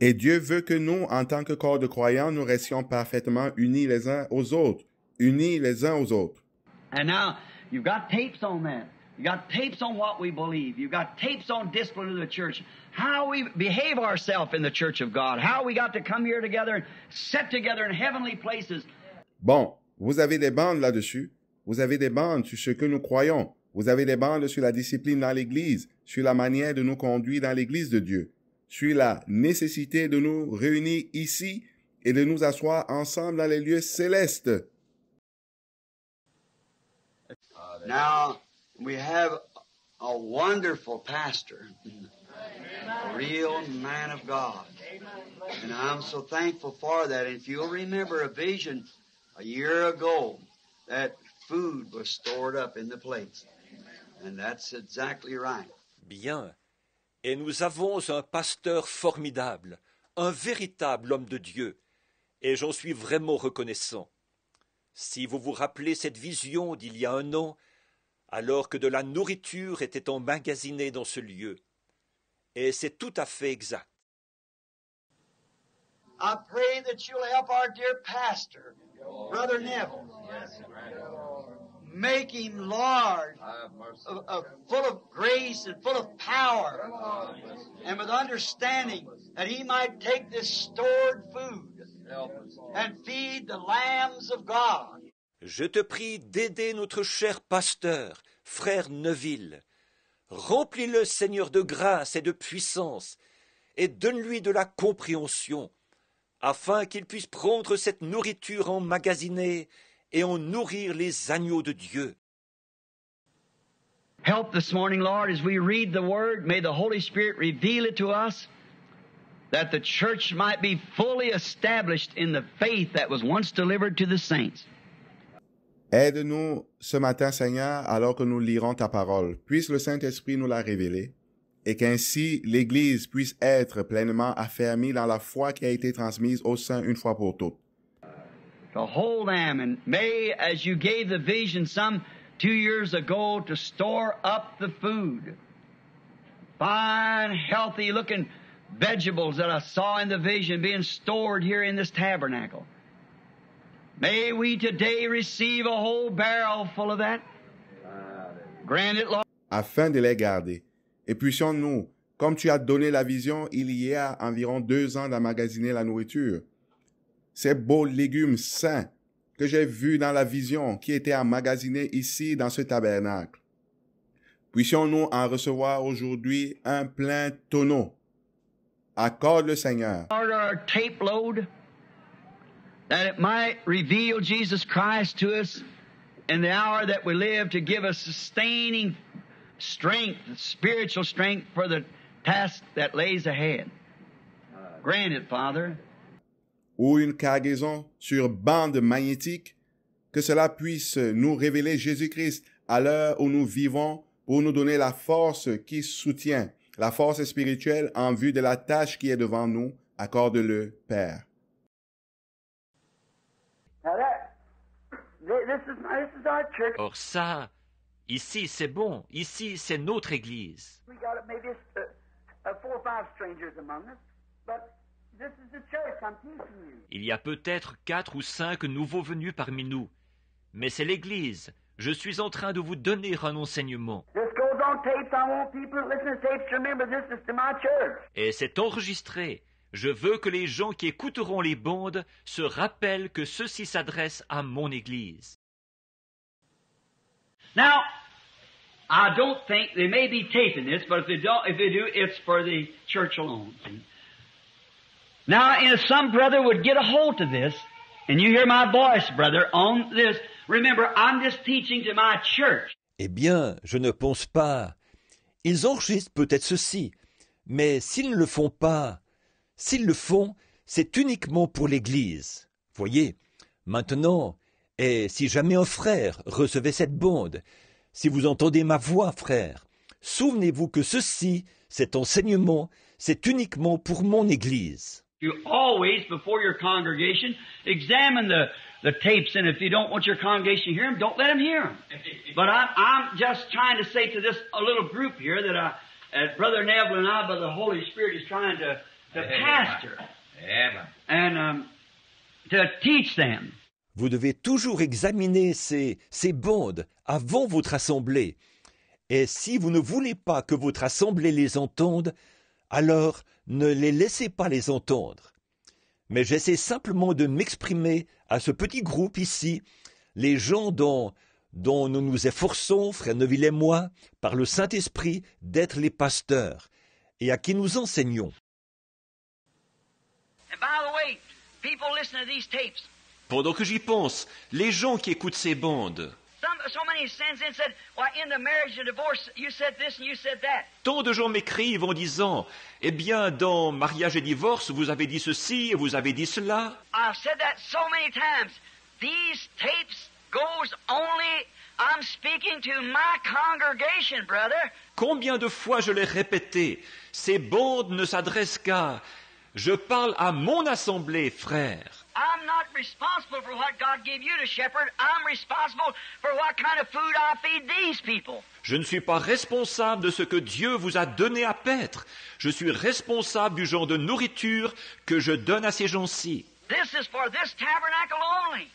Et Dieu veut que nous, en tant que corps de croyants, nous restions parfaitement unis les uns aux autres. Unis les uns aux autres. And now, you've got tapes on that. You've got tapes on what we believe. You've got tapes on discipline of the church. How we behave ourselves in the church of God. How we got to come here together and sit together in heavenly places. Bon, vous avez des bandes là-dessus. Vous avez des bandes sur ce que nous croyons. Vous avez des bandes sur la discipline dans l'Église, sur la manière de nous conduire dans l'Église de Dieu, sur la nécessité de nous réunir ici et de nous asseoir ensemble dans les lieux célestes. Now, we have a wonderful pastor, a real man of God. And I'm so thankful for that. And if you'll remember a vision a year ago, that food was stored up in the plates. And that's exactly right. Bien. Et nous avons un pasteur formidable, un véritable homme de Dieu. Et j'en suis vraiment reconnaissant. Si vous vous rappelez cette vision d'il y a 1 an, alors que de la nourriture était emmagasinée dans ce lieu. Et c'est tout à fait exact. I pray that you'll help our dear pastor, Brother Neville, make him large, full of grace and full of power, and with understanding that he might take this stored food and feed the lambs of God. Je te prie d'aider notre cher pasteur, frère Neville. Remplis-le, Seigneur, de grâce et de puissance, et donne-lui de la compréhension, afin qu'il puisse prendre cette nourriture emmagasinée et en nourrir les agneaux de Dieu. Help this morning, Lord, as we read the Word. May the Holy Spirit reveal it to us, that the church might be fully established in the faith that was once delivered to the saints. Aide-nous ce matin, Seigneur, alors que nous lirons ta parole. Puisse le Saint-Esprit nous la révéler, et qu'ainsi l'Église puisse être pleinement affermie dans la foi qui a été transmise au sein une fois pour toutes. To hold them, and may, as you gave the vision some 2 years ago, to store up the food. Fine, healthy-looking vegetables that I saw in the vision being stored here in this tabernacle. May we today receive a whole barrel full of that. Grant it, Lord. Afin de les garder. Et puissions-nous, comme tu as donné la vision il y a environ 2 ans d'emmagasiner la nourriture, ces beaux légumes sains que j'ai vus dans la vision qui étaient emmagasinés ici dans ce tabernacle. Puissions-nous en recevoir aujourd'hui un plein tonneau. Accorde le Seigneur. Our tape load, that it might reveal Jesus Christ to us in the hour that we live, to give us sustaining strength, spiritual strength for the task that lays ahead. Grant it, Father. Ou une cargaison sur bande magnétique, que cela puisse nous révéler Jésus-Christ à l'heure où nous vivons pour nous donner la force qui soutient, la force spirituelle en vue de la tâche qui est devant nous. Accorde-le, Père. Or ça, ici c'est bon, ici c'est notre Église. Il y a peut-être 4 ou 5 nouveaux venus parmi nous, mais c'est l'Église. Je suis en train de vous donner un enseignement. Et c'est enregistré. Je veux que les gens qui écouteront les bandes se rappellent que ceci s'adresse à mon Église. Now, I don't think they may be taping this, but if they do, it's for the church alone. Now, if some brother would get a hold of this, and you hear my voice, brother, on this, remember, I'm just teaching to my church. Eh bien, je ne pense pas. Ils enregistrent peut-être ceci, Mais s'ils ne le font pas, s'ils le font, c'est uniquement pour l'Église. Voyez, maintenant, et si jamais un frère recevait cette bande, si vous entendez ma voix, frère, souvenez-vous que ceci, cet enseignement, c'est uniquement pour mon Église. You always, before your congregation, examine the tapes, and if you don't want your congregation to hear them, don't let them hear them. But I'm just trying to say to this a little group here that Brother Neville and I, by the Holy Spirit, is trying to pastor and to teach them. Vous devez toujours examiner ces bandes avant votre assemblée. Et si vous ne voulez pas que votre assemblée les entende, alors ne les laissez pas les entendre. Mais j'essaie simplement de m'exprimer à ce petit groupe ici, les gens dont nous nous efforçons, Frère Neville et moi, par le Saint-Esprit, d'être les pasteurs, et à qui nous enseignons. And by the way, people listen to these tapes. Pendant que j'y pense, les gens qui écoutent ces bandes, So many sends in said, "Why, in the marriage and divorce, you said this and you said that." tant de gens m'écrivent en disant « Eh bien, dans mariage et divorce, vous avez dit ceci et vous avez dit cela. I've said that so many times. These tapes goes only. I'm speaking to my congregation, brother. » Combien de fois je l'ai répété, ces bandes ne s'adressent qu'à... Je parle à mon assemblée, frère. I'm not responsible for what God gave you to shepherd. I'm responsible for what kind of food I feed these people. Je ne suis pas responsable de ce que Dieu vous a donné à paître. Je suis responsable du genre de nourriture que je donne à ces gens-ci. This is for this tabernacle only.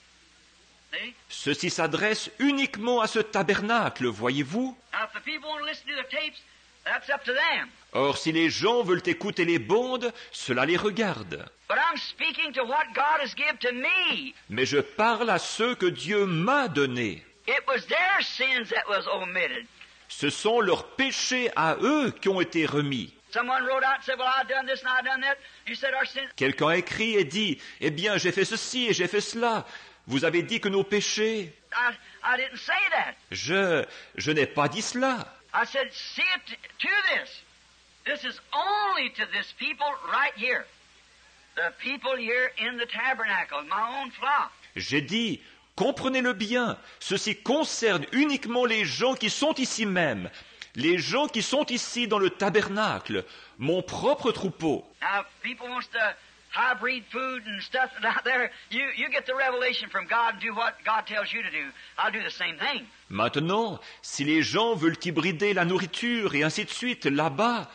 See? Ceci s'adresse uniquement à ce tabernacle, voyez-vous? Now, if the people want to listen to the tapes, that's up to them. Or, si les gens veulent écouter les bandes, cela les regarde. But I'm speaking to what God has given to me. Mais je parle à ceux que Dieu m'a donnés. It was their sins that was omitted. Ce sont leurs péchés à eux qui ont été remis. Someone wrote out and said, "Well, I've done this and I've done that." You said our sins. Quelqu'un a écrit et dit, « Eh bien, j'ai fait ceci et j'ai fait cela. Vous avez dit que nos péchés... » I didn't say that. Je n'ai pas dit cela. I said, see it to this. This is only to this people right here. The people here in the tabernacle, my own flock. J'ai dit, comprenez-le bien, ceci concerne uniquement les gens qui sont ici même, les gens qui sont ici dans le tabernacle, mon propre troupeau. Now, if people wants to hybrid food and stuff out there, you get the revelation from God and do what God tells you to do. I'll do the same thing. Maintenant, si les gens veulent hybrider la nourriture et ainsi de suite là-bas,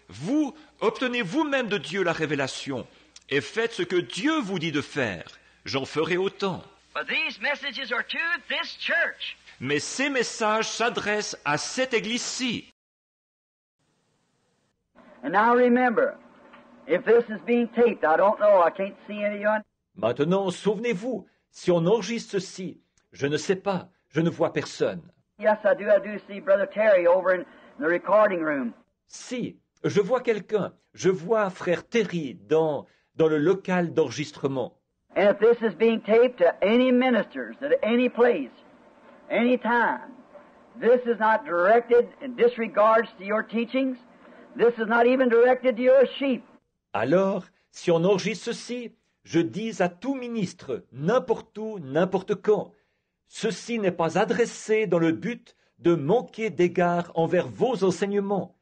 vous obtenez vous-même de Dieu la révélation et faites ce que Dieu vous dit de faire. J'en ferai autant. But these messages are to this church. Mais ces messages s'adressent à cette église-ci. And now remember, if this is being taped, I don't know, I can't see anyone. Maintenant, souvenez-vous, si on enregistre ceci, je ne sais pas, je ne vois personne. Yes, I do see Brother Terry over in the recording room. Si, je vois quelqu'un, je vois frère Terry dans le local d'enregistrement. And if this is being taped to any ministers at any place, any time, this is not directed in disregards to your teachings. This is not even directed to your sheep. Alors, si on enregistre ceci, je dis à tout ministre, n'importe où, n'importe quand, ceci n'est pas adressé dans le but de manquer d'égard envers vos enseignements.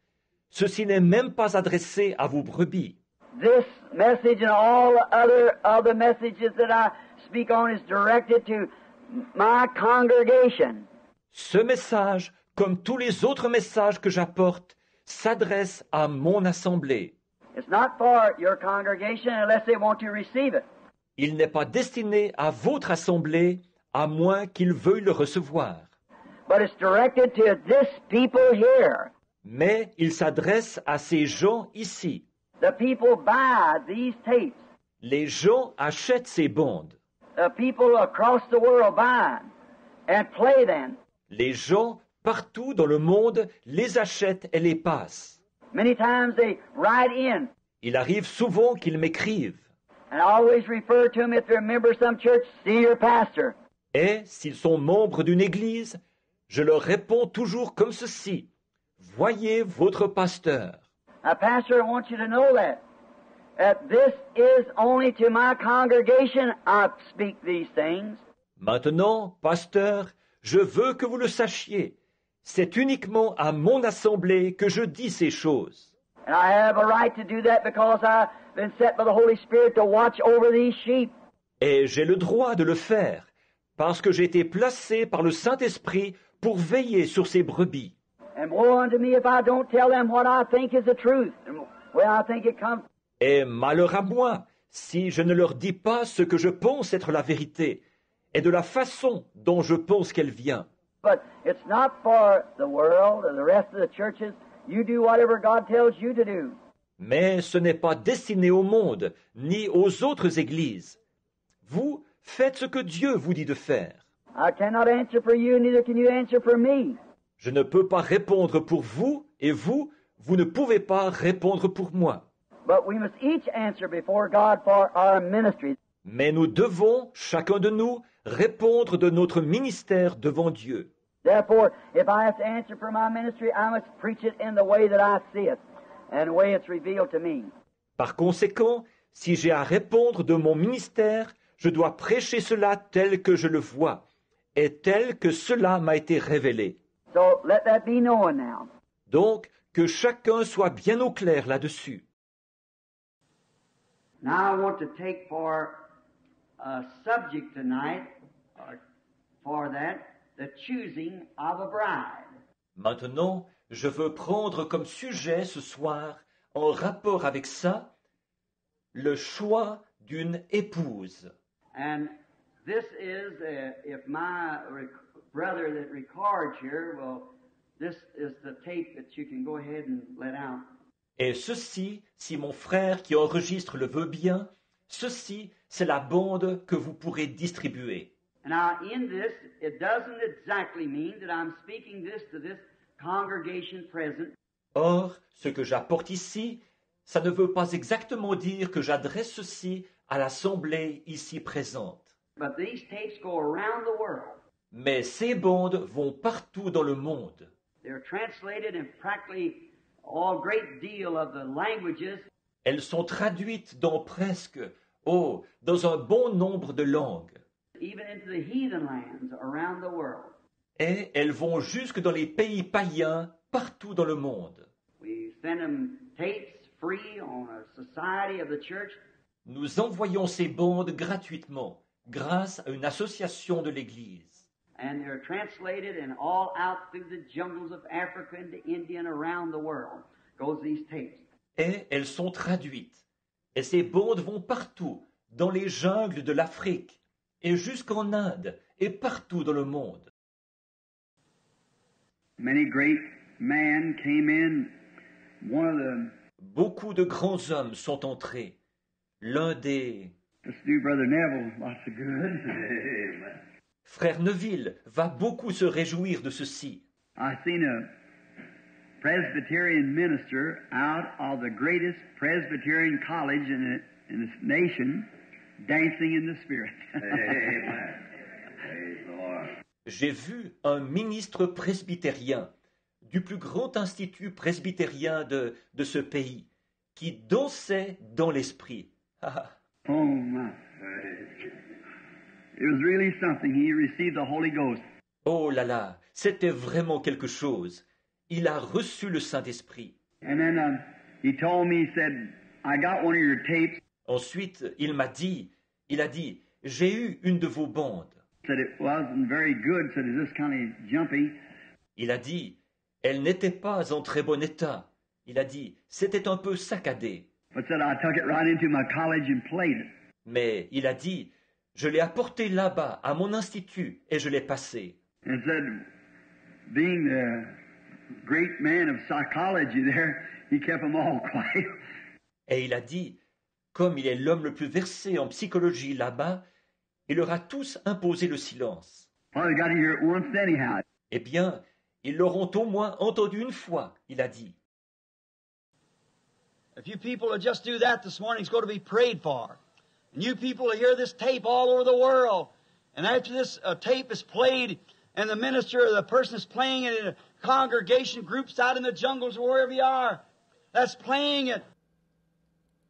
Ceci n'est même pas adressé à vos brebis. This message and all other messages that I speak on is directed to my congregation. Ce message, comme tous les autres messages que j'apporte, s'adresse à mon assemblée. It's not for your congregation unless they want to receive it. Il n'est pas destiné à votre assemblée, à moins qu'ils veuillent le recevoir. But it's directed to this people here. Mais il s'adresse à ces gens ici. The people buy these tapes. Les gens achètent ces bandes. The people across the world buy them and play them. Les gens partout dans le monde les achètent et les passent. Many times they write in. Il arrive souvent qu'ils m'écrivent. And I always refer to them if they're a member of some church, see your pastor. Et s'ils sont membres d'une église, je leur réponds toujours comme ceci. Voyez votre pasteur. Now, Pastor, I want you to know that this is only to my congregation I speak these things. Maintenant, pasteur, je veux que vous le sachiez. C'est uniquement à mon assemblée que je dis ces choses. And I have a right to do that because I've been set by the Holy Spirit to watch over these sheep. Et j'ai le droit de le faire, parce que j'ai été placé par le Saint-Esprit pour veiller sur ces brebis. And woe unto me if I don't tell them what I think is the truth, and where I think it comes. Et malheur à moi, si je ne leur dis pas ce que je pense être la vérité, et de la façon dont je pense qu'elle vient. But it's not for the world or the rest of the churches. You do whatever God tells you to do. Mais ce n'est pas destiné au monde, ni aux autres églises. Vous faites ce que Dieu vous dit de faire. I cannot answer for you, neither can you answer for me. Je ne peux pas répondre pour vous, et vous ne pouvez pas répondre pour moi. But we must each answer before God for our ministry. Mais nous devons, chacun de nous, répondre de notre ministère devant Dieu. Therefore, if I have to answer for my ministry, I must preach it in the way that I see it, and the way it's revealed to me. Par conséquent, si j'ai à répondre de mon ministère, je dois prêcher cela tel que je le vois, et tel que cela m'a été révélé. So let that be known now. Donc, que chacun soit bien au clair là-dessus. Now I want to take for a subject tonight, or for that, the choosing of a bride. Maintenant, je veux prendre comme sujet ce soir, en rapport avec ça, le choix d'une épouse. And this is, if my brother that records here, well, this is the tape that you can go ahead and let out. Et ceci, si mon frère qui enregistre le veut bien, ceci, c'est la bande que vous pourrez distribuer. Now, in this, it doesn't exactly mean that I'm speaking this to this congregation present. Or, ce que j'apporte ici, ça ne veut pas exactement dire que j'adresse ceci à l'assemblée ici présente. But these tapes go around the world. Mais ces bandes vont partout dans le monde. They're translated in practically a great deal of the languages. Elles sont traduites dans presque, dans un bon nombre de langues. Even into the heathen lands around the world. Et elles vont jusque dans les pays païens, partout dans le monde. We send them tapes free on a society of the church. Nous envoyons ces bandes gratuitement, grâce à une association de l'Église. And they're translated and all out through the jungles of Africa and India and around the world goes these tapes. Et elles sont traduites. Et ces bandes vont partout, dans les jungles de l'Afrique, et jusqu'en Inde, et partout dans le monde. Many great men came in. One of the Beaucoup de grands hommes sont entrés. L'un des... let's do Brother Neville lots of good. Frère Neville va beaucoup se réjouir de ceci. I seen a Presbyterian minister out of the greatest Presbyterian college in this nation dancing in the Spirit. Amen. Praise the Lord. J'ai vu un ministre presbytérien du plus grand institut presbytérien de ce pays qui dansait dans l'esprit. Oh my. It was really something. He received the Holy Ghost. Oh là là, c'était vraiment quelque chose. Il a reçu le Saint-Esprit. And then he told me, he said, I got one of your tapes. Ensuite, il a dit, j'ai eu une de vos bandes. Said it wasn't very good, said it's just kind of jumpy. Il a dit, elle n'était pas en très bon état. Il a dit, c'était un peu saccadé. But said I took it right into my college and played it. Mais il a dit, je l'ai apporté là-bas, à mon institut, et je l'ai passé. And said, being the great man of psychology there, he kept them all quiet. Et il a dit, comme il est l'homme le plus versé en psychologie là-bas, il leur a tous imposé le silence. Well, they got to hear it once anyhow. Eh bien, ils l'auront au moins entendu une fois, il a dit. If you people will just do that this morning, it's going to be prayed for. And you people will hear this tape all over the world. And after this tape is played, and the minister or the person is playing it in a congregation, groups out in the jungles or wherever you are, that's playing it.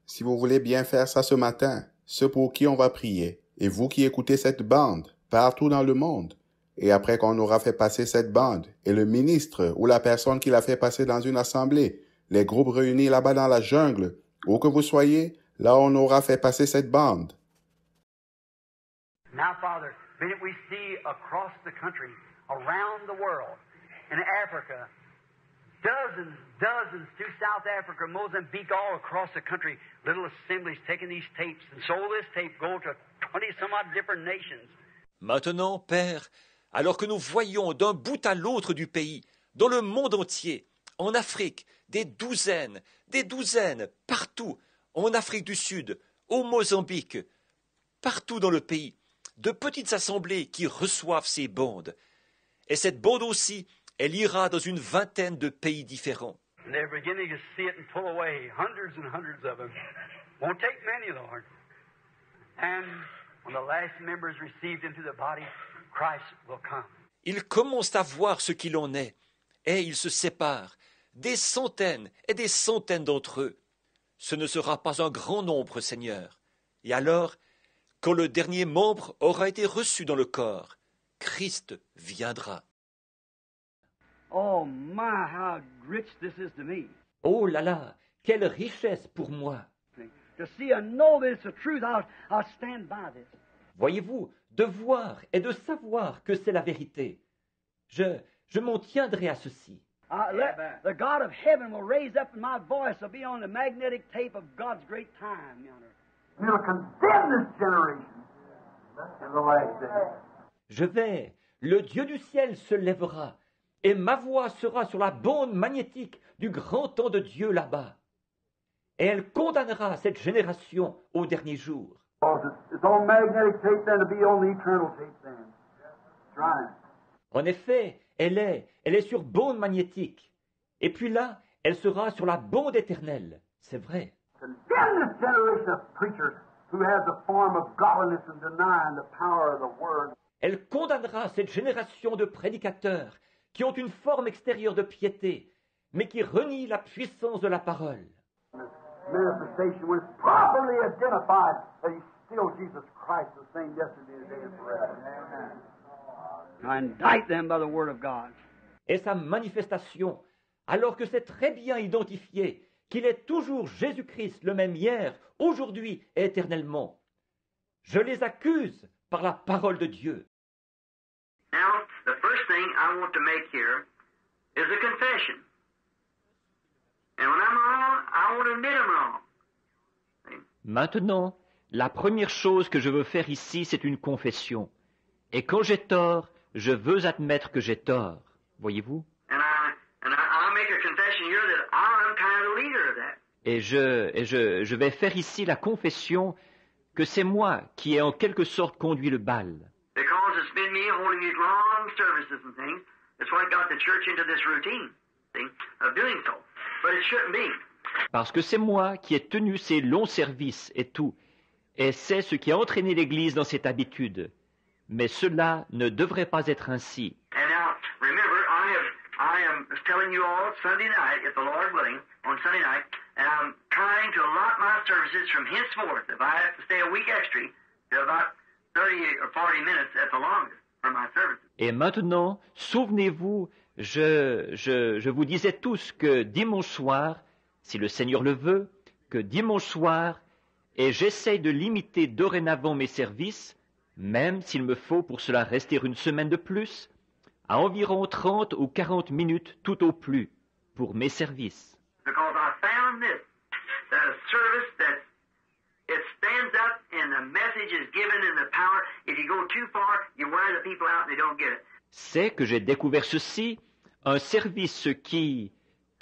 Si vous voulez bien faire ça ce matin, ceux pour qui on va prier, et vous qui écoutez cette bande partout dans le monde, et après qu'on aura fait passer cette bande, et le ministre ou la personne qui l'a fait passer dans une assemblée, les groupes réunis là-bas dans la jungle, où que vous soyez, là on aura fait passer cette bande. Now, Father, we see across the country, around the world, in Africa, dozens to South Africa, Mozambique, all across the country, little assemblies taking these tapes, and so this tape go to 20-some-odd different nations. Maintenant, Père, alors que nous voyons d'un bout à l'autre du pays, dans le monde entier, en Afrique, des douzaines, partout, en Afrique du Sud, au Mozambique, partout dans le pays, de petites assemblées qui reçoivent ces bandes. Et cette bande aussi, elle ira dans une vingtaine de pays différents. And they're beginning to see it and pull away, hundreds and hundreds of them. Won't take many, Lord. And when the last member is received into the body, Christ will come. Ils commencent à voir ce qu'il en est, et ils se séparent, des centaines et des centaines d'entre eux. Ce ne sera pas un grand nombre, Seigneur. Et alors, quand le dernier membre aura été reçu dans le corps, Christ viendra. Oh my, how rich this is to me. Oh là là, quelle richesse pour moi! To see and know that it's the truth, I'll stand by this. Voyez-vous, de voir et de savoir que c'est la vérité. Je m'en tiendrai à ceci. The God of heaven will raise up and my voice will be on the magnetic tape of God's great time yonder. He'll condemn this generation in the last days. Le Dieu du ciel se lèvera, et ma voix sera sur la bande magnétique du grand temps de Dieu là-bas. Et elle condamnera cette génération au dernier jour. It's on magnetic tape then to be on the eternal tape then. That's right. En effet, elle est sur bande magnétique. Et puis là, elle sera sur la bande éternelle. C'est vrai. Condemn this generation of preachers who have the form of godliness and denying the power of the word. Elle condamnera cette génération de prédicateurs qui ont une forme extérieure de piété, mais qui renient la puissance de la parole. Manifestation was properly identified that he's still Jesus Christ, the same yesterday, today, and forever. I indict them by the word of God. Et sa manifestation, alors que c'est très bien identifié qu'il est toujours Jésus-Christ le même hier, aujourd'hui et éternellement. Je les accuse par la parole de Dieu. Now, the first thing I want to make here is a confession. And when I'm wrong, I want to admit I'm wrong. Maintenant, la première chose que je veux faire ici, c'est une confession. Et quand j'ai tort, je veux admettre que j'ai tort. Voyez-vous? I'll make a confession here that I'm kind of the leader of that. Et je vais faire ici la confession que c'est moi qui ai en quelque sorte conduit le bal. Because it's been me holding these long services and things. That's what got the church into this routine, see, of doing so. But it shouldn't be. Parce que c'est moi qui ai tenu ces longs services et tout. Et c'est ce qui a entraîné l'Église dans cette habitude. Mais cela ne devrait pas être ainsi. And now, remember, I am telling you all Sunday night, if the Lord willing, on Sunday night, and I'm trying to allot my services from henceforth, if I have to stay a week extra, to about 30 or 40 minutes at the longest for my services. Et maintenant, souvenez-vous, je vous disais tous que dimanche soir, si le Seigneur le veut, que dimanche soir, et j'essaye de limiter dorénavant mes services, même s'il me faut pour cela rester une semaine de plus, à environ 30 ou 40 minutes tout au plus, pour mes services. Because I found this, that a service that it stands up and the message is given in the power. If you go too far, you wear the people out and they don't get it. C'est que j'ai découvert ceci, un service qui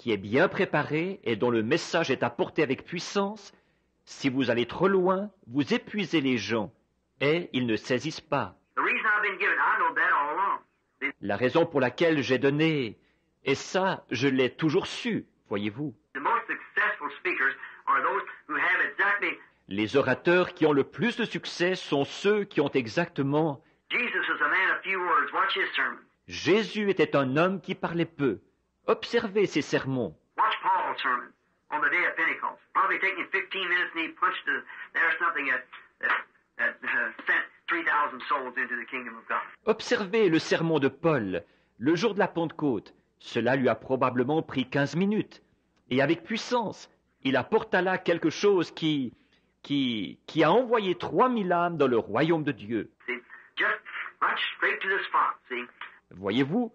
est bien préparé et dont le message est apporté avec puissance. Si vous allez trop loin, vous épuisez les gens et ils ne saisissent pas. The reason I've been given, I know that all along. La raison pour laquelle j'ai donné, et ça, je l'ai toujours su, voyez-vous. The most successful speakers are those who have exactly. Les orateurs qui ont le plus de succès sont ceux qui ont exactement. Jesus was a man of few words. Watch his sermon. Jésus était un homme qui parlait peu. Observez ses sermons. Watch Paul's sermon. on the day of Pentecost. Probably taking 15 minutes, and he punched there's something that sent 3,000 souls into the kingdom of God. Observez le sermon de Paul, le jour de la Pentecôte. Cela lui a probablement pris 15 minutes. Et avec puissance, il apporta là quelque chose qui a envoyé 3,000 âmes dans le royaume de Dieu. See, just right straight to the spot, see. Voyez-vous,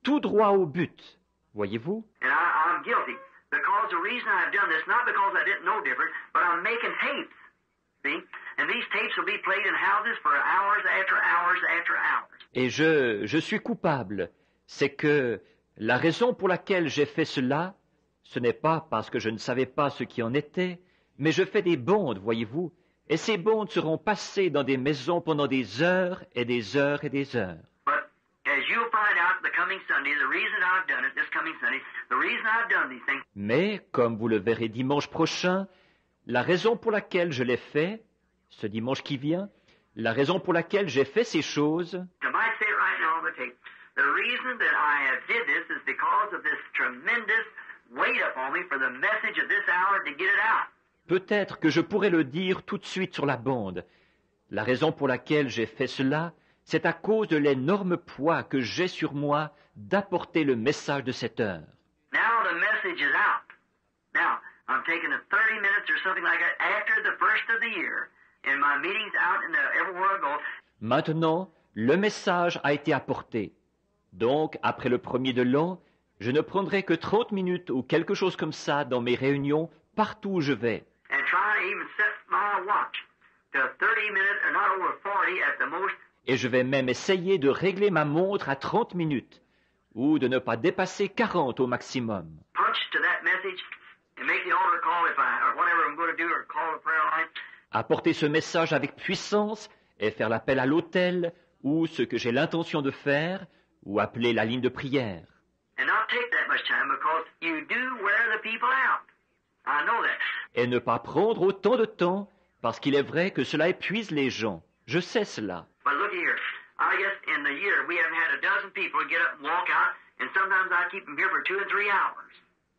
tout droit au but. Voyez-vous? And I'm guilty because the reason I've done this, not because I didn't know different, but I'm making tapes, see. And these tapes will be played in houses for hours after hours after hours. Et je suis coupable. C'est que la raison pour laquelle j'ai fait cela, ce n'est pas parce que je ne savais pas ce qui en était, mais je fais des bondes, voyez-vous, et ces bondes seront passées dans des maisons pendant des heures et des heures et des heures. But as you'll find out the coming Sunday, the reason I've done it this coming Sunday, the reason I've done these things. Mais, comme vous le verrez dimanche prochain, la raison pour laquelle je l'ai fait, ce dimanche qui vient, la raison pour laquelle j'ai fait ces choses, I might say it right now on the tape. The reason that I have did this is because of this tremendous weight upon me for the message of this hour to get it out. peut-être que je pourrais le dire tout de suite sur la bande. La raison pour laquelle j'ai fait cela, c'est à cause de l'énorme poids que j'ai sur moi d'apporter le message de cette heure. Now the message is out. Now, I'm taking the 30 minutes or something like that after the first of the year in my meetings out in everywhere I go. Maintenant, le message a été apporté. Donc, après le premier de l'an, je ne prendrai que 30 minutes ou quelque chose comme ça dans mes réunions partout où je vais. And try to even set my watch to 30 minutes or not over 40 at the most. Et je vais même essayer de régler ma montre à 30 minutes ou de ne pas dépasser 40 au maximum. Punch to that message and make the altar call or whatever I'm going to do or call the prayer line. Apporter ce message avec puissance et faire l'appel à l'autel ou ce que j'ai l'intention de faire ou appeler la ligne de prière. And not take that much time because you do wear the people out. I know that. Et ne pas prendre autant de temps parce qu'il est vrai que cela épuise les gens. Je sais cela. But look here. I guess in the year we haven't had a dozen people get up and walk out, and sometimes I keep them here for 2 and 3 hours.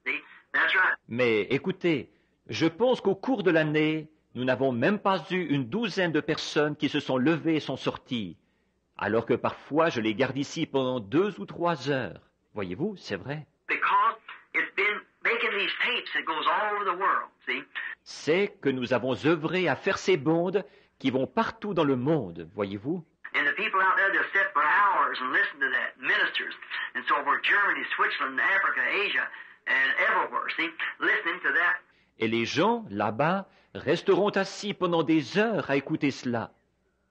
See? That's right. Mais écoutez, je pense qu'au cours de l'année, nous n'avons même pas eu une douzaine de personnes qui se sont levées et sont sorties, alors que parfois je les garde ici pendant 2 ou 3 heures. Voyez-vous, c'est vrai. Because it's been making these tapes that goes all over the world, see? C'est que nous avons œuvré à faire ces bandes qui vont partout dans le monde, voyez-vous. And the people out there, they'll sit for hours and listen to that, ministers, and so forth, Germany, Switzerland, Africa, Asia, and everywhere, see, listening to that. Et les gens, là-bas, resteront assis pendant des heures à écouter cela.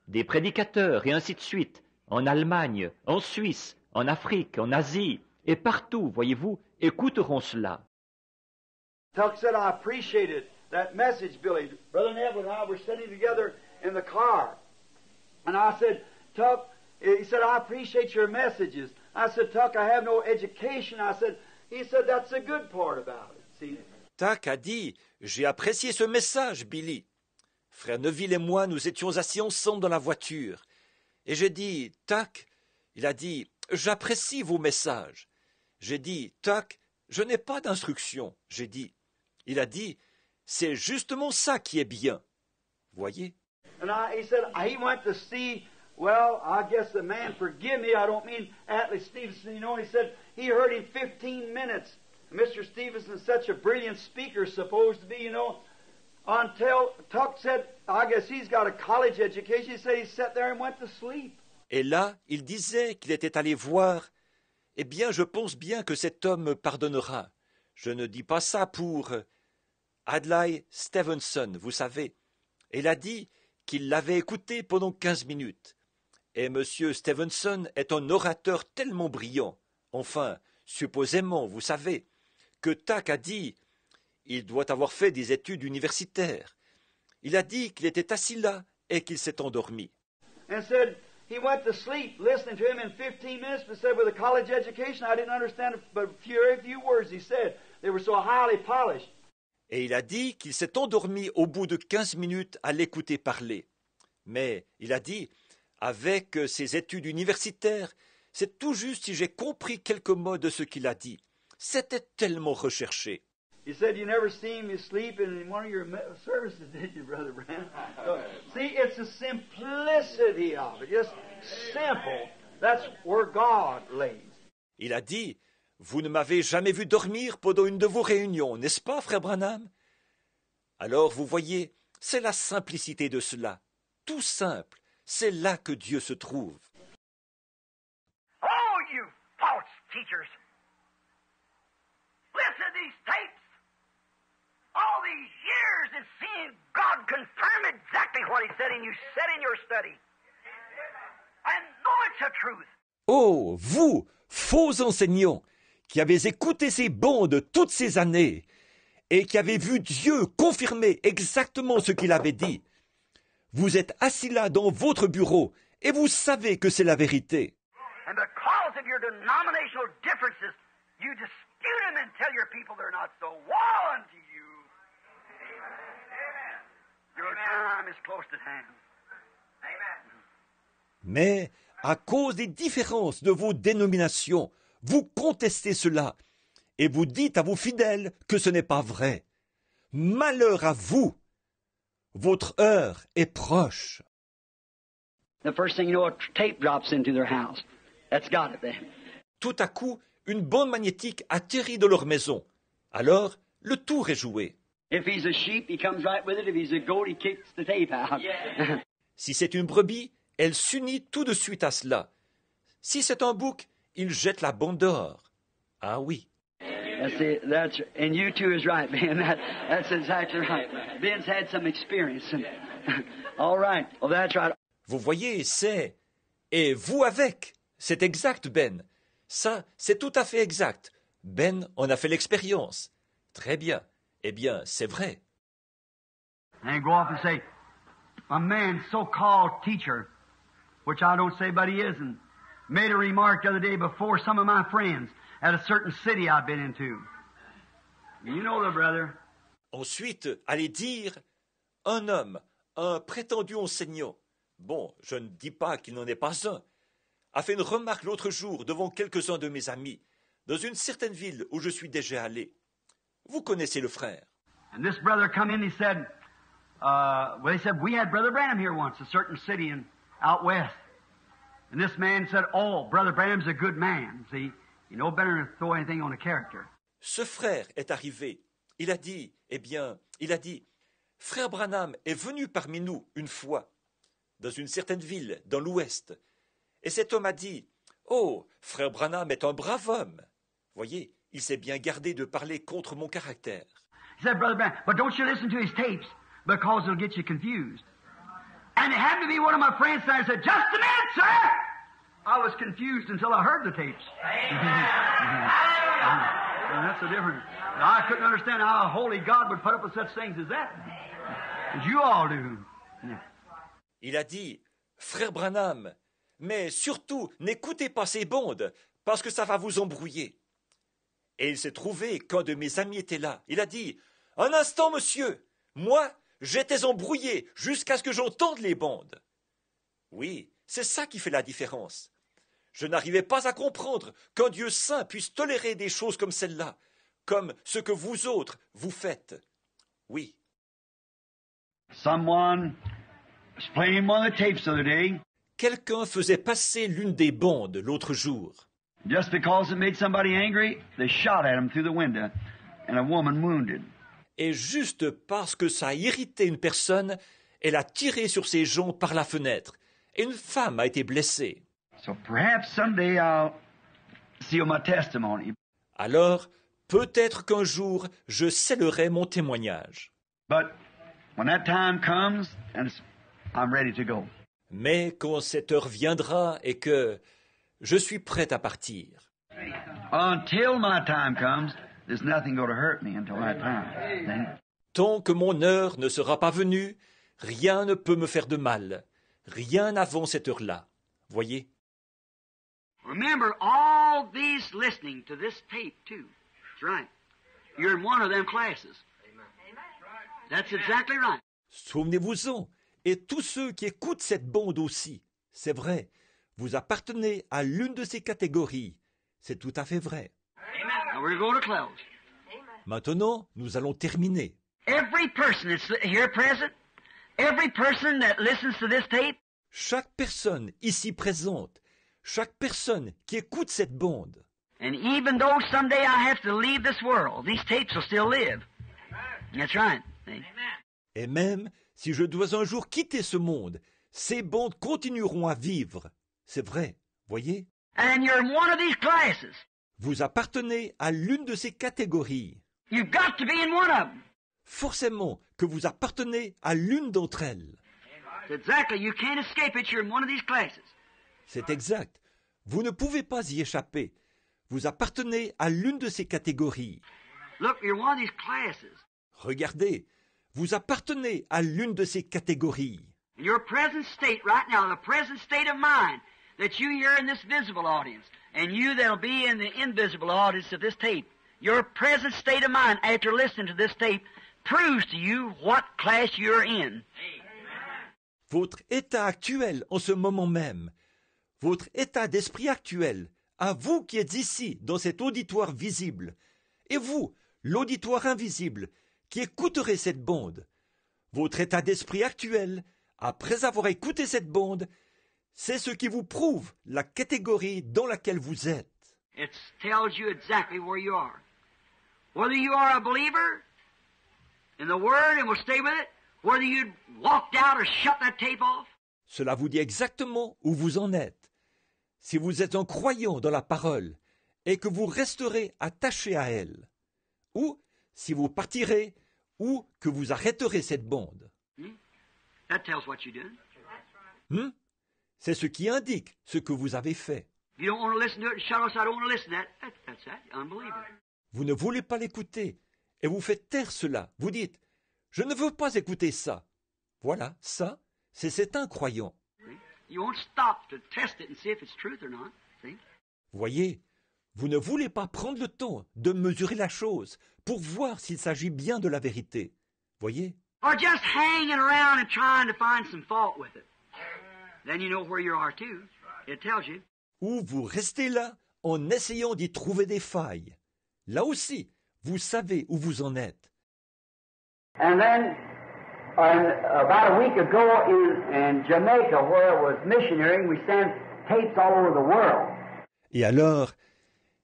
Des prédicateurs et ainsi de suite, en Allemagne, en Suisse, en Afrique, en Asie, et partout, voyez-vous, écouteront cela. Tuck said, I appreciated that message, Billy. Brother Neville and I were sitting together in the car. And I said, Tuck, he said, I appreciate your messages. I said, Tuck, I have no education. He said, that's the good part about it. See? Tuck a dit « J'ai apprécié ce message, Billy. » Frère Neville et moi, nous étions assis ensemble dans la voiture. Et j'ai dit « Tuck », il a dit « J'apprécie vos messages. » J'ai dit « Tuck, je n'ai pas d'instruction. » J'ai dit. Il a dit « C'est justement ça qui est bien. » Voyez? And he said, he went to see, well, I guess the man, forgive me, I don't mean Atlas Stevenson, you know, he said he heard him 15 minutes. Mr. Stevenson's such a brilliant speaker, supposed to be, you know, until Tuck said, I guess he's got a college education. He said he sat there and went to sleep. Et là, il disait qu'il était allé voir. Eh bien, je pense bien que cet homme me pardonnera. Je ne dis pas ça pour Adlai Stevenson, vous savez. Il a dit qu'il l'avait écouté pendant 15 minutes. Et M. Stevenson est un orateur tellement brillant, enfin, supposément, vous savez, que Tuck a dit il doit avoir fait des études universitaires. Il a dit qu'il était assis là et qu'il s'est endormi. And said he went to sleep listening to him in 15 minutes, but said with a college education, I didn't understand but very few words he said. They were so highly polished. Et il a dit qu'il s'est endormi au bout de 15 minutes à l'écouter parler. Mais il a dit, avec ses études universitaires, c'est tout juste si j'ai compris quelques mots de ce qu'il a dit. C'était tellement recherché. You said you never seen me sleep in one of your services, did you, Brother Branham? So, see, it's the simplicity of it. Just simple. That's where God lays. Il a dit, vous ne m'avez jamais vu dormir pendant une de vos réunions, n'est-ce pas, frère Branham? Alors, vous voyez, c'est la simplicité de cela. Tout simple. C'est là que Dieu se trouve. Oh, you false teachers! Listen to these tapes. All these years and seeing God confirm exactly what He said, and you said in your study. I know it's the truth. Oh, vous, faux enseignants, qui avez écouté ces bandes toutes ces années, et qui avez vu Dieu confirmer exactement ce qu'il avait dit. Vous êtes assis là dans votre bureau, et vous savez que c'est la vérité. And because of your denominational differences, you dispute them and tell your people they're not so. Woe unto you! Your time is close at hand. Mais, à cause des différences de vos dénominations, vous contestez cela, et vous dites à vos fidèles que ce n'est pas vrai. Malheur à vous! Votre heure est proche. The first thing you know, a tape drops into their house. That's got it then. Tout à coup, une bande magnétique atterrit dans leur maison. Alors, le tour est joué. If he's a sheep, he comes right with it. If he's a goat, he kicks the tape out. Si c'est une brebis, elle s'unit tout de suite à cela. Si c'est un bouc, il jette la bande dehors. Ah oui. And you too is right, Ben. That's exactly right. Ben's had some experience. All right. Well, that's right. Vous voyez, c'est... Et vous avec. C'est exact, Ben. Ça, c'est tout à fait exact. Ben en a fait l'expérience. Très bien. Eh bien, c'est vrai. And go off and say, a man, so-called teacher, which I don't say, but he isn't, made a remark the other day before some of my friends at a certain city I've been into. You know the brother. Ensuite, allez dire, un homme, un prétendu enseignant, bon, je ne dis pas qu'il n'en est pas un, a fait une remarque l'autre jour devant quelques-uns de mes amis, dans une certaine ville où je suis déjà allé. Vous connaissez le frère. And this brother come in, he said, they said, we had Brother Branham here once, a certain city out west. And this man said, oh, Brother Branham's a good man. See, you know better than to throw anything on a character. Ce frère est arrivé. Il a dit, Frère Branham est venu parmi nous une fois, dans une certaine ville, dans l'Ouest. Et cet homme a dit, oh, Frère Branham est un brave homme. Voyez, il s'est bien gardé de parler contre mon caractère. He said, Brother Branham, but don't you listen to his tapes because it'll get you confused. And it happened to be one of my friends and I said, just a minute, sir! I was confused until I heard the tapes. And that's the difference. I couldn't understand how a holy God would put up with such things as that. As you all do. Il a dit, Frère Branham, mais surtout, n'écoutez pas ces bandes, parce que ça va vous embrouiller. Et il s'est trouvé qu'un de mes amis était là. Il a dit, un instant, monsieur, moi, j'étais embrouillé jusqu'à ce que j'entende les bandes. Oui, c'est ça qui fait la différence. Je n'arrivais pas à comprendre qu'un Dieu saint puisse tolérer des choses comme celle-là, comme ce que vous autres, vous faites. Oui. Someone was playing one of the tapes the other day. Quelqu'un faisait passer l'une des bandes l'autre jour. Just because it made somebody angry, they shot at him through the window, and a woman wounded. Et juste parce que ça a irrité une personne, elle a tiré sur ses gens par la fenêtre, et une femme a été blessée. So perhaps someday I'll seal my testimony. Alors, peut-être qu'un jour, je scellerai mon témoignage. But when that time comes, and I'm ready to go. Mais quand cette heure viendra et que je suis prêt à partir. Until my time comes, there's nothing going to hurt me until that time. Tant que mon heure ne sera pas venue, rien ne peut me faire de mal. Rien avant cette heure-là. Voyez? Remember, all these listening to this tape, too. That's right. You're in one of them classes. That's exactly right. Souvenez-vous-en. Et tous ceux qui écoutent cette bande aussi. C'est vrai. Vous appartenez à l'une de ces catégories. C'est tout à fait vrai. Now we're going to close. Maintenant, nous allons terminer. Every person that's here present, every person that listens to this tape, Chaque personne ici présente, chaque personne qui écoute cette bande, and even though someday I have to leave this world, these tapes will still live. That's right. See? et même si je dois un jour quitter ce monde, ces bandes continueront à vivre. C'est vrai, voyez? And you're in one of these classes. Vous appartenez à l'une de ces catégories. You've got to be in one of them. Forcément que vous appartenez à l'une d'entre elles. Exactly. You can't escape it. You're in one of these classes. C'est exact. Vous ne pouvez pas y échapper. Vous appartenez à l'une de ces catégories. Look, you're one of these classes. Regardez, vous appartenez à l'une de ces catégories. In your present state right now, the present state of mind that you hear in this visible audience, and you that'll be in the invisible audience of this tape, your present state of mind after listening to this tape proves to you what class you're in. Votre état actuel en ce moment même, votre état d'esprit actuel, à vous qui êtes ici dans cet auditoire visible, et vous, l'auditoire invisible, qui écouterez cette bande, votre état d'esprit actuel, après avoir écouté cette bande, c'est ce qui vous prouve la catégorie dans laquelle vous êtes. It tells you exactly where you are. Whether you are a believer in the Word and will stay with it, whether you walked out or shut that tape off. Cela vous dit exactement où vous en êtes. Si vous êtes un croyant dans la parole et que vous resterez attaché à elle, ou si vous partirez ou que vous arrêterez cette bande. That tells what you're doing. C'est ce qui indique ce que vous avez fait. If you don't want to listen to it and shut us, I don't want to listen to that. That's that. Unbeliever. Vous ne voulez pas l'écouter et vous faites taire cela. Vous dites, je ne veux pas écouter ça. Voilà, ça, c'est cet incroyant. You won't stop to test it and see if it's truth or not. See? Voyez, vous ne voulez pas prendre le temps de mesurer la chose pour voir s'il s'agit bien de la vérité. Voyez? Or just hanging around and trying to find some fault with it. Then you know where you are too. It tells you. Ou vous restez là en essayant d'y trouver des failles. Là aussi, vous savez où vous en êtes. And then, about a week ago in Jamaica, where it was missionarying, we sent tapes all over the world. Et alors,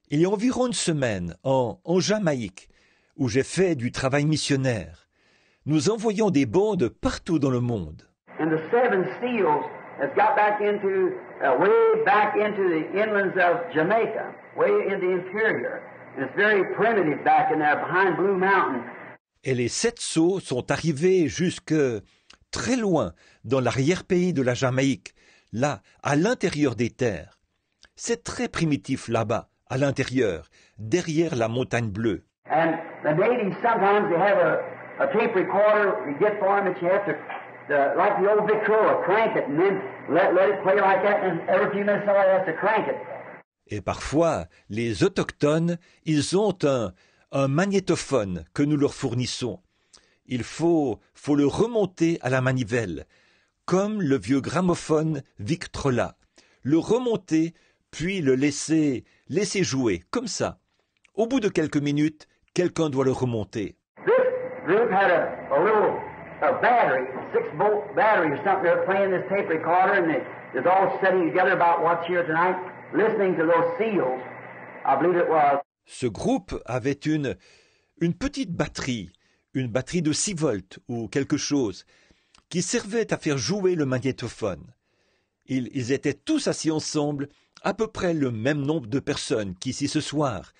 il y a environ une semaine, en Jamaïque, où j'ai fait du travail missionnaire, nous envoyons des bandes partout dans le monde. And the Seven Seals has got back into, way back into the inlands of Jamaica, way in the interior. And it's very primitive back in there behind Blue Mountain. Et les 7 sceaux sont arrivés jusque très loin dans l'arrière-pays de la Jamaïque, là, à l'intérieur des terres. C'est très primitif là-bas, à l'intérieur, derrière la montagne bleue. And the natives, sometimes they have a tape recorder you get for them that you have to, like the old Victrola, crank it and then let it play like that, and every few minutes somebody has to crank it. Et parfois, les autochtones, ils ont un magnétophone que nous leur fournissons. Il faut le remonter à la manivelle, comme le vieux gramophone Victrola. Le remonter, puis le laisser jouer, comme ça. Au bout de quelques minutes, quelqu'un doit le remonter. This group had a little battery, 6-volt battery or something. They're playing this tape recorder, and they're all sitting together about what's here tonight, listening to those seals. I believe it was. Ce groupe avait une petite batterie, une batterie de 6 volts ou quelque chose, qui servait à faire jouer le magnétophone. Ils étaient tous assis ensemble, à peu près le même nombre de personnes qu'ici ce soir,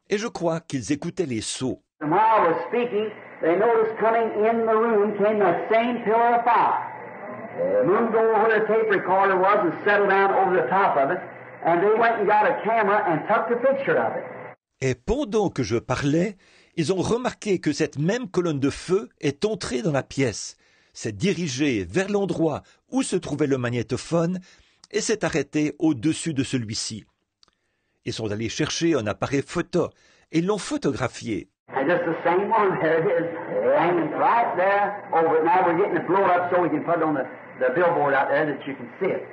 et je crois qu'ils écoutaient les sceaux. And while I was speaking, they noticed coming in the room came that same pillar of fire. Moved over where the tape recorder was and settled down over the top of it, and they went and got a camera and took the picture of it. Et pendant que je parlais, ils ont remarqué que cette même colonne de feu est entrée dans la pièce, s'est dirigée vers l'endroit où se trouvait le magnétophone et s'est arrêtée au-dessus de celui-ci. Ils sont allés chercher un appareil photo et l'ont photographié. And just the same one, there it is, hanging right there over it. Now we're getting it blown up so we can put it on the billboard out there that you can see it.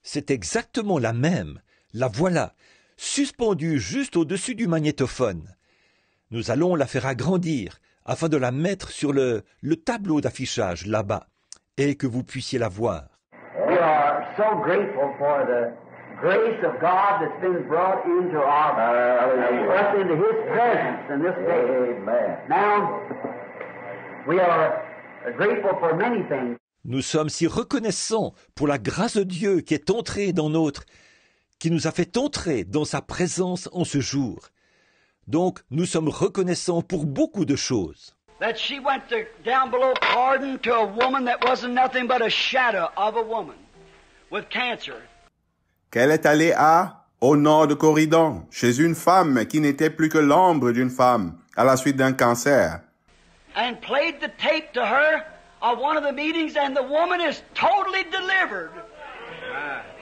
C'est exactement la même. La voilà, suspendue juste au-dessus du magnétophone. Nous allons la faire agrandir afin de la mettre sur le tableau d'affichage là-bas et que vous puissiez la voir. We are so grateful for the grace of God that's been brought into us into His presence in this day. Amen. Now, we are grateful for many things. Nous sommes si reconnaissants pour la grâce de Dieu qui est entrée dans qui nous a fait entrer dans sa présence en ce jour. Donc, nous sommes reconnaissants pour beaucoup de choses. That she went down below pardon to a woman that wasn't nothing but a shadow of a woman with cancer. Qu'elle est allée au nord de Corridon, chez une femme qui n'était plus que l'ombre d'une femme, à la suite d'un cancer. And played the tape to her of one of the meetings, and the woman is totally delivered.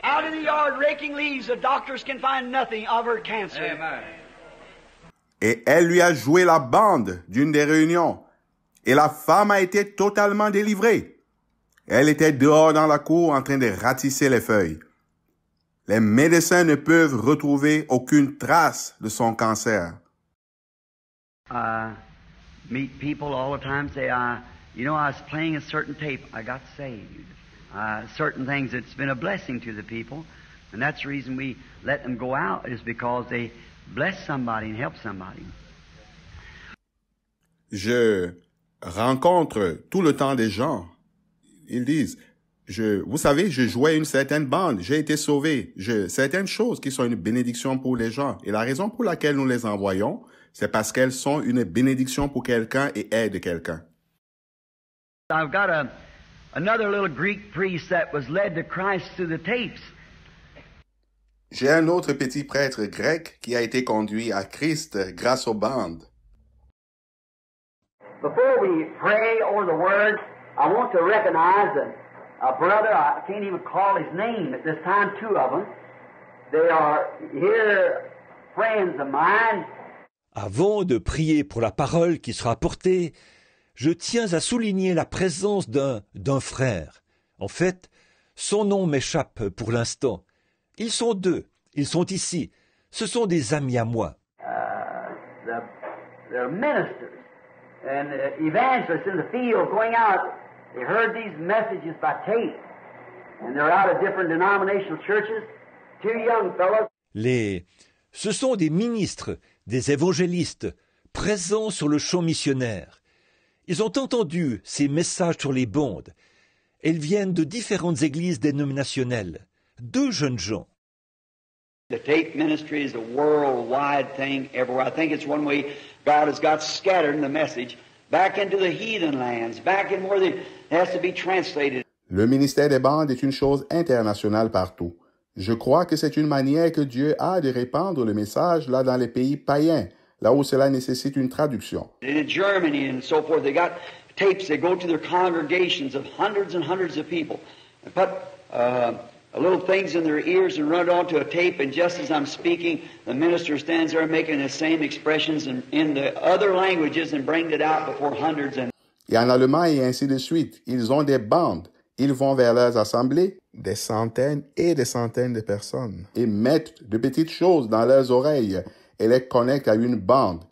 Out in the yard raking leaves, the doctors can find nothing of her cancer. Amen. Et elle lui a joué la bande d'une des réunions. Et la femme a été totalement délivrée. Elle était dehors dans la cour en train de ratisser les feuilles. Les médecins ne peuvent retrouver aucune trace de son cancer. Meet people all the time say, I was playing a certain tape. I got saved. Certain things, it's been a blessing to the people. And that's the reason we let them go out is because they bless somebody and help somebody. Je rencontre tout le temps des gens. Ils disent, vous savez, je jouais une certaine bande, j'ai été sauvé. Certaines choses qui sont une bénédiction pour les gens. Et la raison pour laquelle nous les envoyons, c'est parce qu'elles sont une bénédiction pour quelqu'un et aident quelqu'un. I've got another little Greek priest that was led to Christ through the tapes. J'ai un autre petit prêtre grec qui a été conduit à Christ grâce aux bandes. Before we pray over the word, I want to recognize a brother, I can't even call his name at this time, two of them. They are here, friends of mine. Avant de prier pour la parole qui sera portée, je tiens à souligner la présence d'un frère. En fait, son nom m'échappe pour l'instant. Ils sont deux, ils sont ici. Ce sont des amis à moi. They're ministers and evangelists in the field going out. They heard these messages by tape, and they're out of different denominational churches. Two young fellows. Ce sont des ministres, des évangélistes, présents sur le champ missionnaire. Ils ont entendu ces messages sur les bandes. Ils viennent de différentes églises dénominationnelles. Deux jeunes gens. The tape ministry is a worldwide thing everywhere. I think it's one way God has got scattered the message back into the heathen lands, back in where it has to be translated. Le ministère des bandes est une chose internationale partout. Je crois que c'est une manière que Dieu a de répandre le message là dans les pays païens, là où cela nécessite une traduction. In Germany and so forth, they got tapes that go to their congregations of hundreds and hundreds of people and put little things in their ears and run it onto a tape, and just as I'm speaking, the minister stands there making the same expressions in the other languages and brings it out before hundreds. Et en Allemagne et ainsi de suite, ils ont des bandes. Ils vont vers leurs assemblées, des centaines et des centaines de personnes, et mettent de petites choses dans leurs oreilles et les connectent à une bande.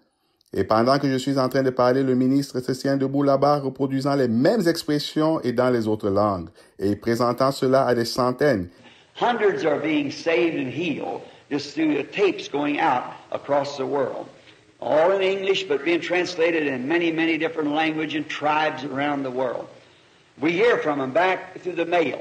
Et pendant que je suis en train de parler, le ministre se tient debout là-bas, reproduisant les mêmes expressions et dans les autres langues, et présentant cela à des centaines. Hundreds are being saved and healed just through the tapes going out across the world. All in English, but being translated in many, many different languages and tribes around the world. We hear from them back through the mail.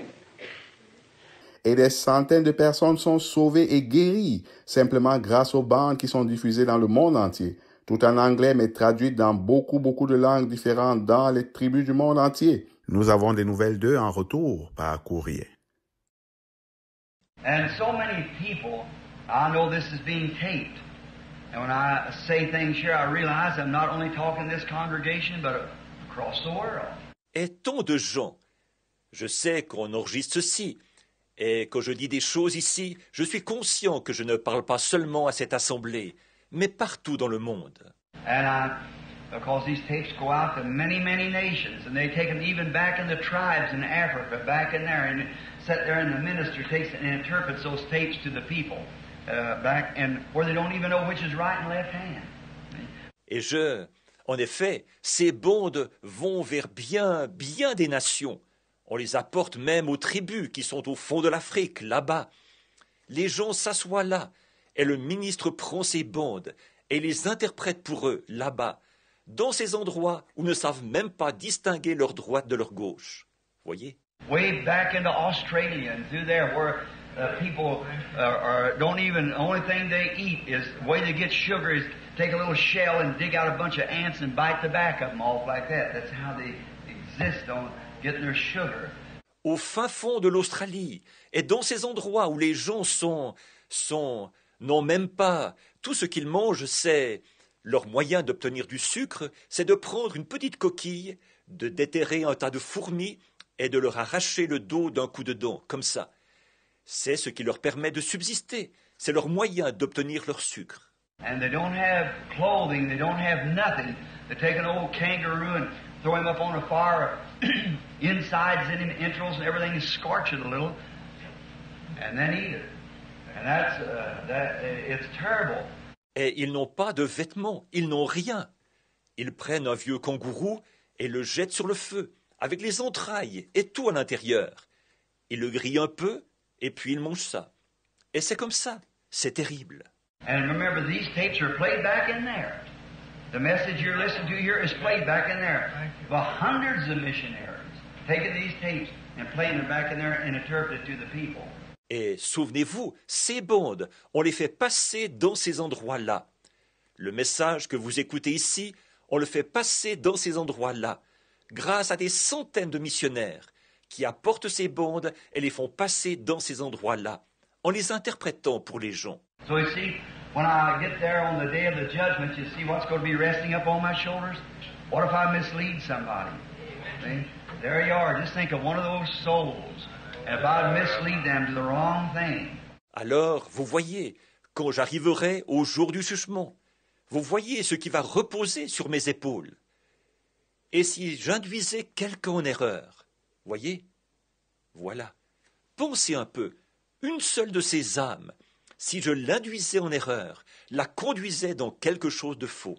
Et des centaines de personnes sont sauvées et guéries, simplement grâce aux bandes qui sont diffusées dans le monde entier. Tout en anglais, mais traduites dans beaucoup de langues différentes dans les tribus du monde entier. Nous avons des nouvelles d'eux en retour par courrier. And so many people, I know this is being taped. And when I say things here, I realize I'm not only talking to this congregation, but across the world. Et tant de gens. Je sais qu'on enregistre ceci. Et quand je dis des choses ici, je suis conscient que je ne parle pas seulement à cette assemblée, mais partout dans le monde. And because these tapes go out to many, many nations, and they take them even back in the tribes in Africa, back in there, and sit there, and the minister takes it and interprets those tapes to the people back and where they don't even know which is right and left hand. En effet, ces bondes vont vers bien des nations. On les apporte même aux tribus qui sont au fond de l'Afrique, là-bas. Les gens s'assoient là, et le ministre prend ces bandes et les interprète pour eux, là-bas, dans ces endroits où ne savent même pas distinguer leur droite de leur gauche. Voyez? Way back into Australia and through there where people don't even, the only thing they eat is, the way they get sugar is take a little shell and dig out a bunch of ants and bite the back of them off like that. That's how they exist on getting their sugar. Au fin fond de l'Australie, et dans ces endroits où les gens n'ont même pas, tout ce qu'ils mangent, c'est leur moyen d'obtenir du sucre, c'est de prendre une petite coquille, de déterrer un tas de fourmis et de leur arracher le dos d'un coup de dent, comme ça. C'est ce qui leur permet de subsister, c'est leur moyen d'obtenir leur sucre. And they don't have clothing, they don't have nothing. They take an old kangaroo and throw him up on a fire, insides in him, entrails and everything, and scorch it a little, and then eat it. And it's terrible. Et ils n'ont pas de vêtements, ils n'ont rien. Ils prennent un vieux kangourou et le jettent sur le feu, avec les entrailles et tout à l'intérieur. Ils le grillent un peu, et puis ils mangent ça. Et c'est comme ça, c'est terrible. And remember, these tapes are played back in there. The message you're listening to here is played back in there. Well, hundreds of missionaries taking these tapes and playing them back in there and interpreting it to the people. Et souvenez-vous, ces bandes, on les fait passer dans ces endroits-là. Le message que vous écoutez ici, on le fait passer dans ces endroits-là, grâce à des centaines de missionnaires qui apportent ces bandes et les font passer dans ces endroits-là, en les interprétant pour les gens. So you see, when I get there on the day of the judgment, you see what's going to be resting up on my shoulders? What if I mislead somebody? See? There you are. Just think of one of those souls. If I mislead them to the wrong thing. Alors, vous voyez, quand j'arriverai au jour du jugement, vous voyez ce qui va reposer sur mes épaules. Et si j'induisais quelqu'un en erreur, voyez, voilà, pensez un peu, une seule de ces âmes, si je l'induisais en erreur, la conduisais dans quelque chose de faux.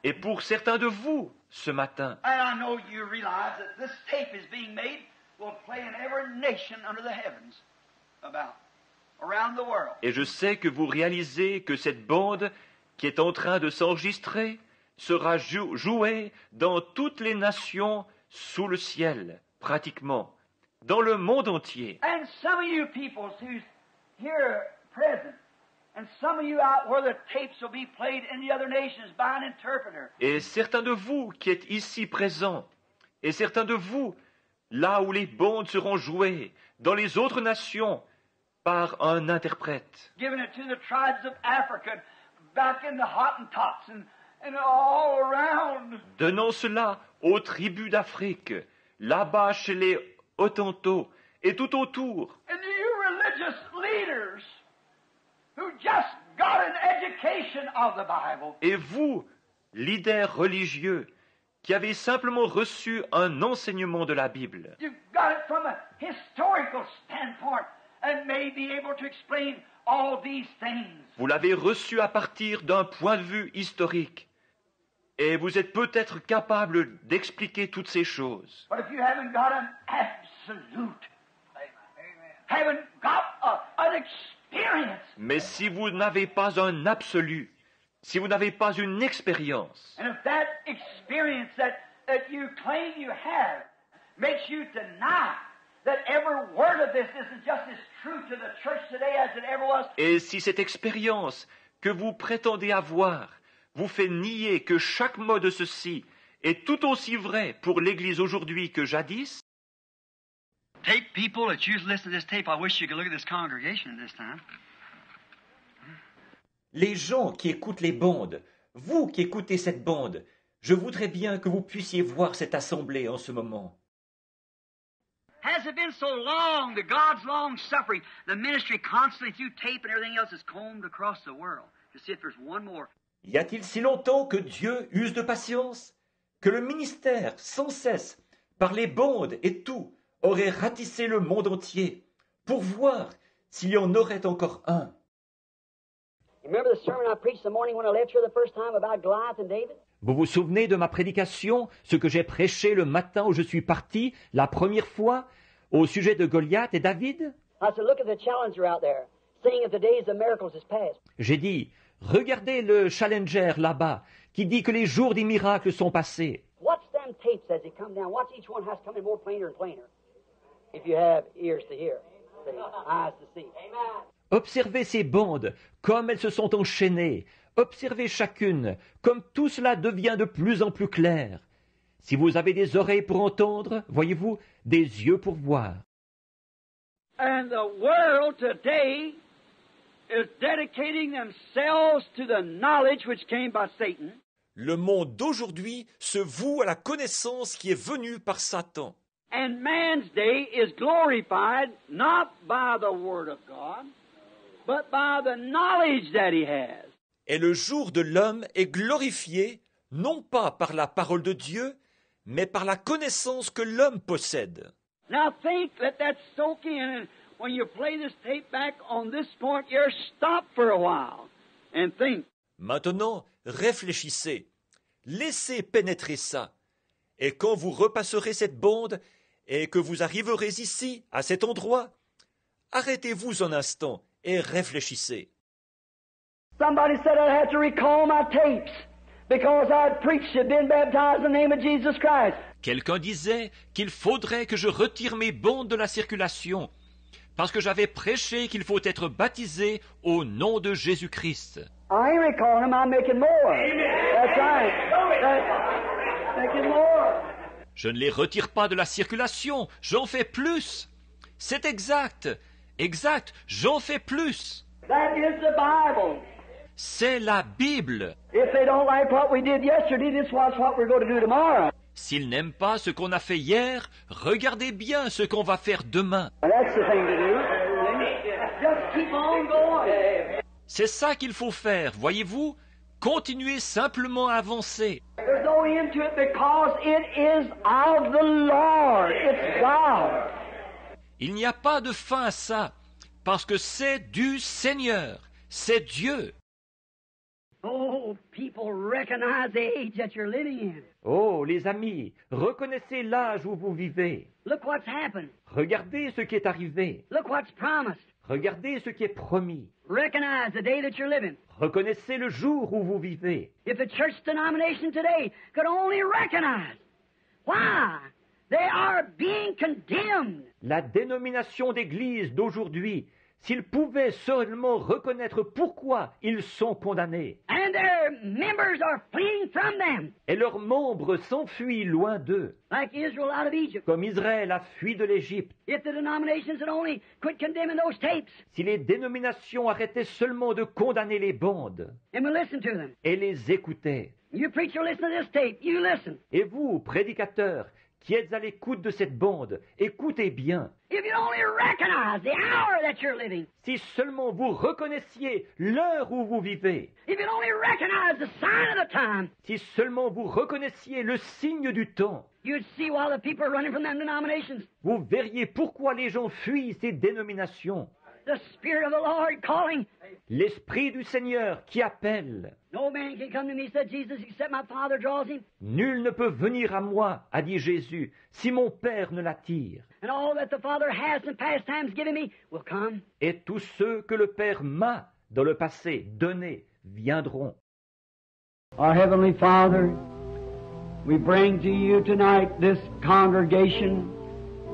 Et pour certains de vous, ce matin, et je sais que vous réalisez que cette bande qui est en train de s'enregistrer sera jouée dans toutes les nations sous le ciel, pratiquement, dans le monde entier. And some of you people who's here present, and some of you out where the tapes will be played in the other nations by an interpreter. Et certains de vous qui êtes ici présents, et certains de vous là où les bandes seront jouées, dans les autres nations, par un interprète. Giving it to the tribes of Africa, back in the Hottentots and all around. Donnons cela aux tribus d'Afrique, là-bas chez les Hottentots et tout autour. And you religious leaders who just got an education of the Bible. Et vous, leaders religieux, qui avez simplement reçu un enseignement de la Bible. You've got it from a historical standpoint and may be able to explain all these things. Vous l'avez reçu à partir d'un point de vue historique. Et vous êtes peut-être capable d'expliquer toutes ces choses. But if you haven't got an absolute, haven't got an experience, Mais si vous n'avez pas un absolu, si vous n'avez pas une expérience, and if that experience that you claim you have makes you deny that every word of this isn't just as true to the church today as it ever was, et si cette expérience que vous prétendez avoir vous fait nier que chaque mot de ceci est tout aussi vrai pour l'Église aujourd'hui que jadis, Tape people that you listen to this tape, I wish you could look at this congregation this time. les gens qui écoutent les bandes, vous qui écoutez cette bande, je voudrais bien que vous puissiez voir cette assemblée en ce moment. Has it been so long, the God's long suffering, the ministry constantly through tape and everything else is combed across the world to see if there's one more. Y a-t-il si longtemps que Dieu use de patience, que le ministère, sans cesse, par les bandes et tout, aurait ratissé le monde entier, pour voir s'il y en aurait encore un? You remember the sermon I preached the morning when I left here the first time about Goliath and David? Vous vous souvenez de ma prédication, ce que j'ai prêché le matin où je suis parti, la première fois, au sujet de Goliath et David? I said, look at the challenger out there, saying that the days of miracles is past. J'ai dit, regardez le challenger là-bas, qui dit que les jours des miracles sont passés. Watch them tapes as they come down. Watch each one has coming more plainer and plainer. If you have ears to hear, eyes to see. Observez ces bandes, comme elles se sont enchaînées. Observez chacune, comme tout cela devient de plus en plus clair. Si vous avez des oreilles pour entendre, voyez-vous, des yeux pour voir. And the world today is dedicating themselves to the knowledge which came by Satan. Le monde d'aujourd'hui se voue à la connaissance qui est venue par Satan. And man's day is glorified not by the Word of God, but by the knowledge that he has. Et le jour de l'homme est glorifié, non pas par la parole de Dieu, mais par la connaissance que l'homme possède. Now think, let that soak in, and when you play this tape back on this point, you're stop for a while and think. Maintenant, réfléchissez, laissez pénétrer ça, et quand vous repasserez cette bande et que vous arriverez ici, à cet endroit, arrêtez-vous un instant et réfléchissez. Somebody said I'd have to recall my tapes because I'd preached and been baptized in the name of Jesus Christ. Quelqu'un disait qu'il faudrait que je retire mes bandes de la circulation, parce que j'avais prêché qu'il faut être baptisé au nom de Jésus-Christ. I ain't recalling them, I'm making more. That's right. That's making more. Je ne les retire pas de la circulation, j'en fais plus. C'est exact, j'en fais plus. That is the Bible. C'est la Bible. If they don't like what we did yesterday, just watch what we're going to do tomorrow. S'ils n'aiment pas ce qu'on a fait hier, regardez bien ce qu'on va faire demain. That's the thing to do. Just keep on going. C'est ça qu'il faut faire, voyez-vous? Continuez simplement à avancer. There's no end to it because it is of the Lord. It's God. Il n'y a pas de fin à ça, parce que c'est du Seigneur, c'est Dieu. Oh, people recognize the age that you're living in. Oh, les amis, reconnaissez l'âge où vous vivez. Look what's happened. Regardez ce qui est arrivé. Look what's promised. Regardez ce qui est promis. Recognize the day that you're living. Reconnaissez le jour où vous vivez. If the church denomination today could only recognize, why? They are being condemned. La dénomination d'église d'aujourd'hui, s'ils pouvaient seulement reconnaître pourquoi ils sont condamnés. And their members are fleeing from them. Et leurs membres s'enfuient loin d'eux. Like Israel out of Egypt. Comme Israël a fui de l'Égypte. If the denominations had only quit condemning those tapes. Si les dénominations arrêtaient seulement de condamner les bandes. And we listen to them. Et les écoutaient. You preacher, listen to this tape. You listen. Et vous, prédicateurs, qui êtes à l'écoute de cette bande, écoutez bien. If you only recognize the hour that you're living. Si seulement vous reconnaissiez l'heure où vous vivez. If you only recognize the sign of the time. Si seulement vous reconnaissiez le signe du temps. You'd see why the people are running from them denominations. Vous verriez pourquoi les gens fuient ces dénominations. The Spirit of the Lord calling. L'Esprit du Seigneur qui appelle. No man can come to me, said Jesus, except my Father draws him. Nul ne peut venir à moi, a dit Jésus, si mon Père ne l'attire. And all that the Father has in past times given me will come. Et tous ceux que le Père m'a, dans le passé, donnés, viendront. Our Heavenly Father, we bring to you tonight this congregation.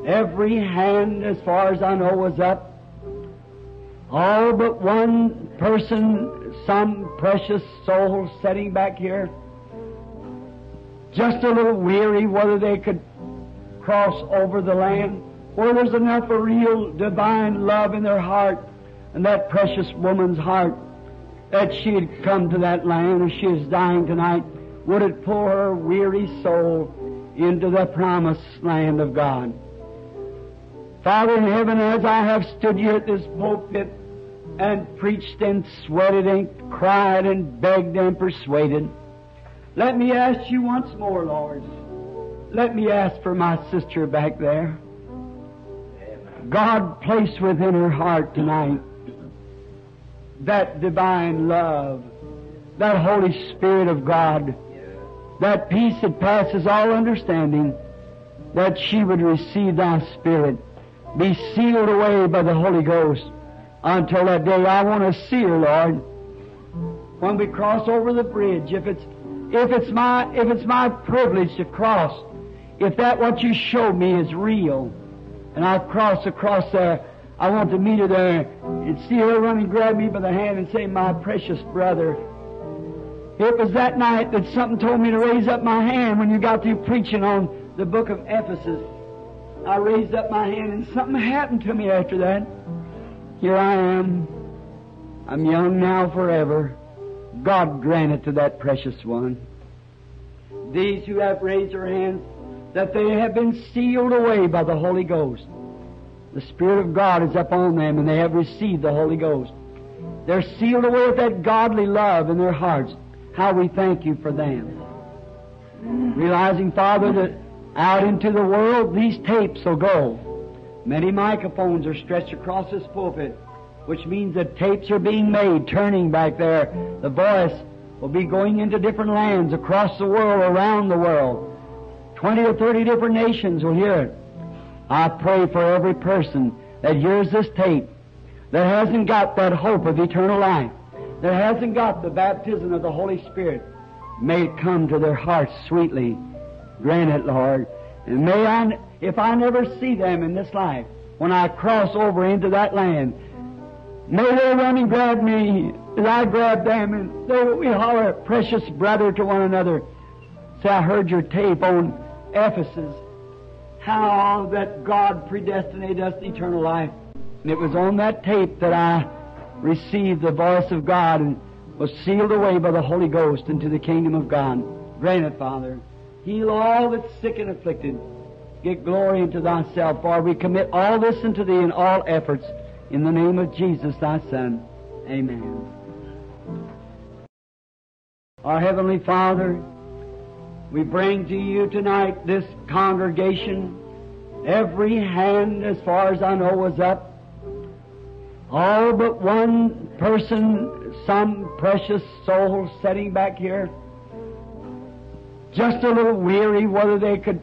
Every hand, as far as I know, was up. All but one person, some precious soul sitting back here, just a little weary whether they could cross over the land, where there's enough of real divine love in their heart, and that precious woman's heart, that she had come to that land as she is dying tonight, would it pull her weary soul into the promised land of God. Father in heaven, as I have stood here at this pulpit and preached and sweated and cried and begged and persuaded, let me ask you once more, Lord. Let me ask for my sister back there. God placed within her heart tonight that divine love, that Holy Spirit of God, that peace that passes all understanding, that she would receive thy Spirit, be sealed away by the Holy Ghost until that day. I want to see her, Lord. When we cross over the bridge, if it's my privilege to cross, if that what you showed me is real, and I cross across there, I want to meet her there and see her run and grab me by the hand and say, my precious brother. It was that night that something told me to raise up my hand when you got through preaching on the book of Ephesus. I raised up my hand and something happened to me after that. Here I am. I'm young now forever. God grant it to that precious one. These who have raised their hands, that they have been sealed away by the Holy Ghost. The Spirit of God is upon them and they have received the Holy Ghost. They're sealed away with that godly love in their hearts. How we thank you for them. Realizing, Father, that out into the world these tapes will go. Many microphones are stretched across this pulpit, which means that tapes are being made, turning back there. The voice will be going into different lands across the world, around the world. 20 or 30 different nations will hear it. I pray for every person that hears this tape that hasn't got that hope of eternal life, that hasn't got the baptism of the Holy Spirit. May it come to their hearts sweetly. Grant it, Lord. And may I, if I never see them in this life, when I cross over into that land, may they run and grab me as I grab them, and we holler, precious brother, to one another. Say, I heard your tape on Ephesus, how that God predestinated us to eternal life. And it was on that tape that I received the voice of God and was sealed away by the Holy Ghost into the kingdom of God. Grant it, Father. Heal all that's sick and afflicted. Get glory unto thyself, for we commit all this unto thee in all efforts. In the name of Jesus, thy Son. Amen. Our Heavenly Father, we bring to you tonight this congregation. Every hand, as far as I know, was up. All but one person, some precious soul sitting back here, just a little weary whether they could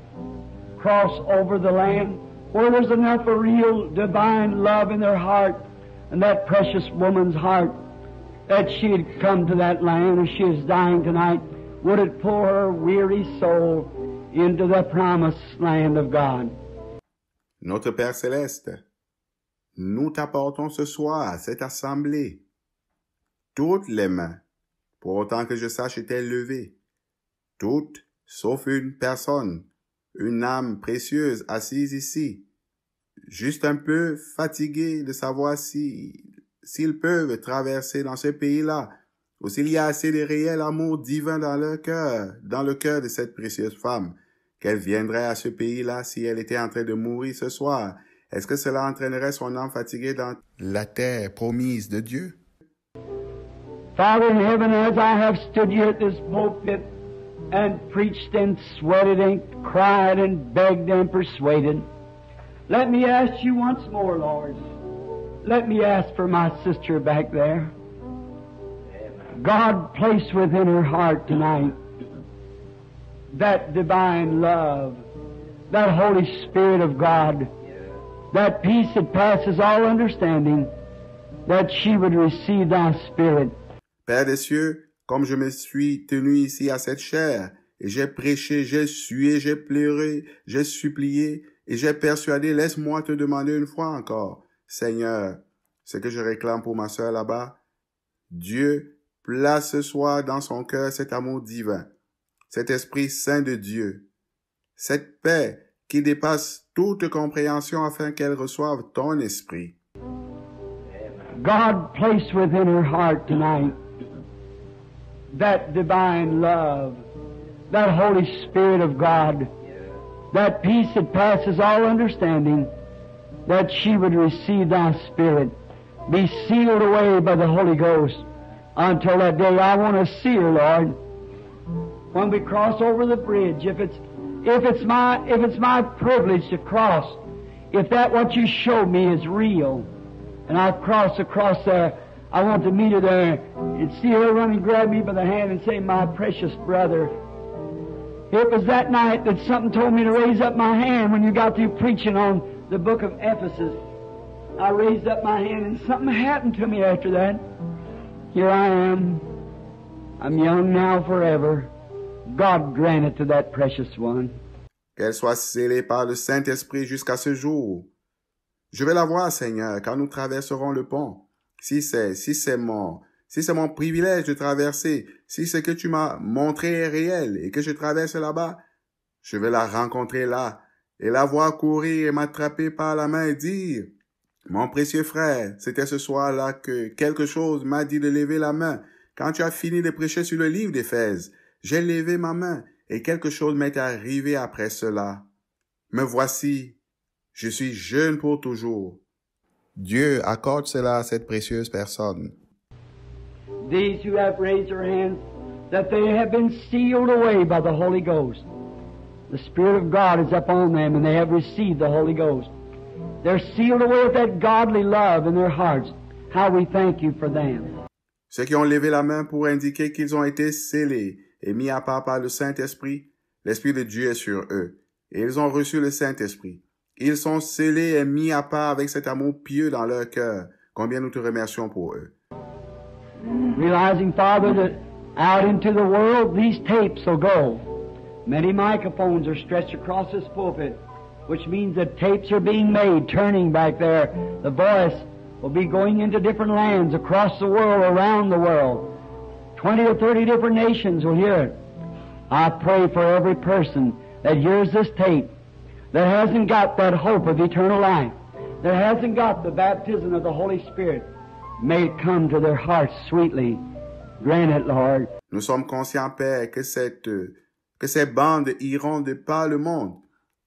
cross over the land, where there's enough of real divine love in their heart, and that precious woman's heart, that she had come to that land as she is dying tonight. Would it pull her weary soul into the promised land of God? Notre Père Céleste, nous t'apportons ce soir à cette assemblée. Toutes les mains, pour autant que je sache, étaient levées. Toutes, sauf une personne, une âme précieuse assise ici, juste un peu fatiguée de savoir s'ils peuvent traverser dans ce pays-là, ou s'il y a assez de réel amour divin dans leur cœur, dans le cœur de cette précieuse femme, qu'elle viendrait à ce pays-là si elle était en train de mourir ce soir. Est-ce que cela entraînerait son âme fatiguée dans la terre promise de Dieu? Father in heaven, as I have stood here at this pulpit and preached and sweated and cried and begged and persuaded, let me ask you once more, Lord. Let me ask for my sister back there. God placed within her heart tonight that divine love, that Holy Spirit of God, that peace that passes all understanding, that she would receive thy Spirit. Père des cieux, comme je me suis tenu ici à cette chaire, et j'ai prêché, j'ai sué, j'ai pleuré, j'ai supplié, et j'ai persuadé, laisse-moi te demander une fois encore, Seigneur, ce que je réclame pour ma sœur là-bas, Dieu place ce soir dans son cœur cet amour divin, cet Esprit Saint de Dieu, cette paix qui dépasse toute compréhension afin qu'elle reçoive ton esprit. God placed within her heart tonight that divine love, that Holy Spirit of God, that peace that passes all understanding, that she would receive thy Spirit, be sealed away by the Holy Ghost until that day. I want to see her, Lord. When we cross over the bridge, if it's my privilege to cross, if that what you showed me is real, and I cross across there, I want to meet her there and see her run and grab me by the hand and say, my precious brother. It was that night that something told me to raise up my hand when you got through preaching on the book of Ephesus. I raised up my hand and something happened to me after that. Here I am. I'm young now forever. God grant it to that precious one. Qu'elle soit scellée par le Saint-Esprit jusqu'à ce jour. Je vais la voir, Seigneur, quand nous traverserons le pont. Si c'est mon privilège de traverser, si ce que tu m'as montré est réel et que je traverse là-bas, je vais la rencontrer là et la voir courir et m'attraper par la main et dire, mon précieux frère, c'était ce soir-là que quelque chose m'a dit de lever la main. Quand tu as fini de prêcher sur le livre d'Éphèse, j'ai levé ma main et quelque chose m'est arrivé après cela. Me voici, je suis jeune pour toujours. Dieu accorde cela à cette précieuse personne. These who have raised their hands, that they have been sealed away by the Holy Ghost. The Spirit of God is upon them, and they have received the Holy Ghost. They're sealed away with that godly love in their hearts. How we thank you for them. Ceux qui ont levé la main pour indiquer qu'ils ont été scellés et mis à part par le Saint-Esprit, l'Esprit de Dieu est sur eux, et ils ont reçu le Saint-Esprit. Ils sont scellés et mis à part avec cet amour pieux dans leur cœur. Combien nous te remercions pour eux. Realizing, Father, that out into the world these tapes will go. Many microphones are stretched across this pulpit, which means that tapes are being made, turning back there. The voice will be going into different lands across the world, around the world. 20 or 30 different nations will hear it. I pray for every person that hears this tape that hasn't got that hope of eternal life, that hasn't got the baptism of the Holy Spirit. May it come to their hearts sweetly. Grant it, Lord. Nous sommes conscients, Père, que ces bandes iront de par le monde.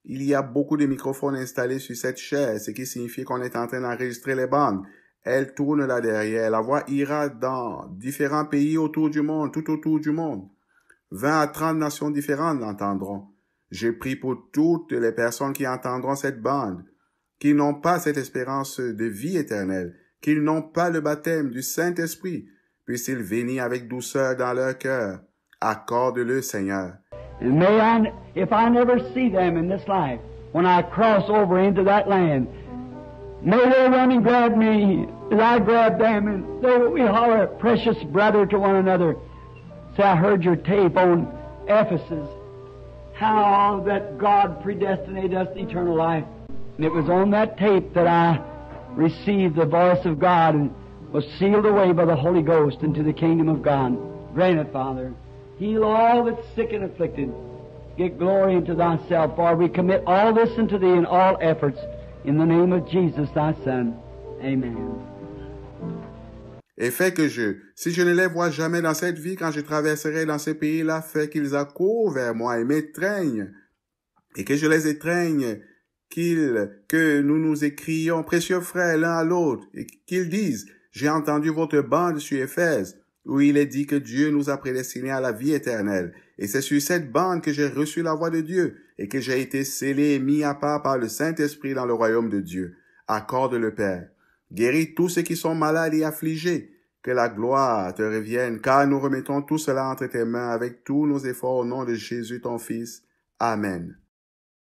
Il y a beaucoup de microphones installés sur cette chaise, ce qui signifie qu'on est en train d'enregistrer les bandes. Elles tournent là derrière. La voix ira dans différents pays autour du monde, tout autour du monde. 20 à 30 nations différentes l'entendront. Je prie pour toutes les personnes qui entendront cette bande, qui n'ont pas cette espérance de vie éternelle, qui n'ont pas le baptême du Saint-Esprit. Puisse-t-il venir avec douceur dans leur cœur. Accorde-le, Seigneur. And may I, if I never see them in this life, when I cross over into that land, may they run and grab me as I grab them, and they will holler, precious brother, to one another. Say, I heard your tape on Ephesus, how that God predestinated us to eternal life. And it was on that tape that I received the voice of God and was sealed away by the Holy Ghost into the kingdom of God. Grant it, Father. Heal all that's sick and afflicted. Get glory into thyself, for we commit all this unto thee in all efforts. In the name of Jesus, thy Son. Amen. Et fais que si je ne les vois jamais dans cette vie, quand je traverserai dans ce pays-là, fais qu'ils accourent vers moi et m'étreignent, et que je les étreigne, que nous nous écrions, précieux frères, l'un à l'autre, et qu'ils disent, j'ai entendu votre bande sur Éphèse, où il est dit que Dieu nous a prédestinés à la vie éternelle. Et c'est sur cette bande que j'ai reçu la voix de Dieu, et que j'ai été scellé et mis à part par le Saint-Esprit dans le royaume de Dieu. Accorde le Père. Guéris tous ceux qui sont malades et affligés. Que la gloire te revienne, car nous remettons tout cela entre tes mains avec tous nos efforts au nom de Jésus ton Fils. Amen.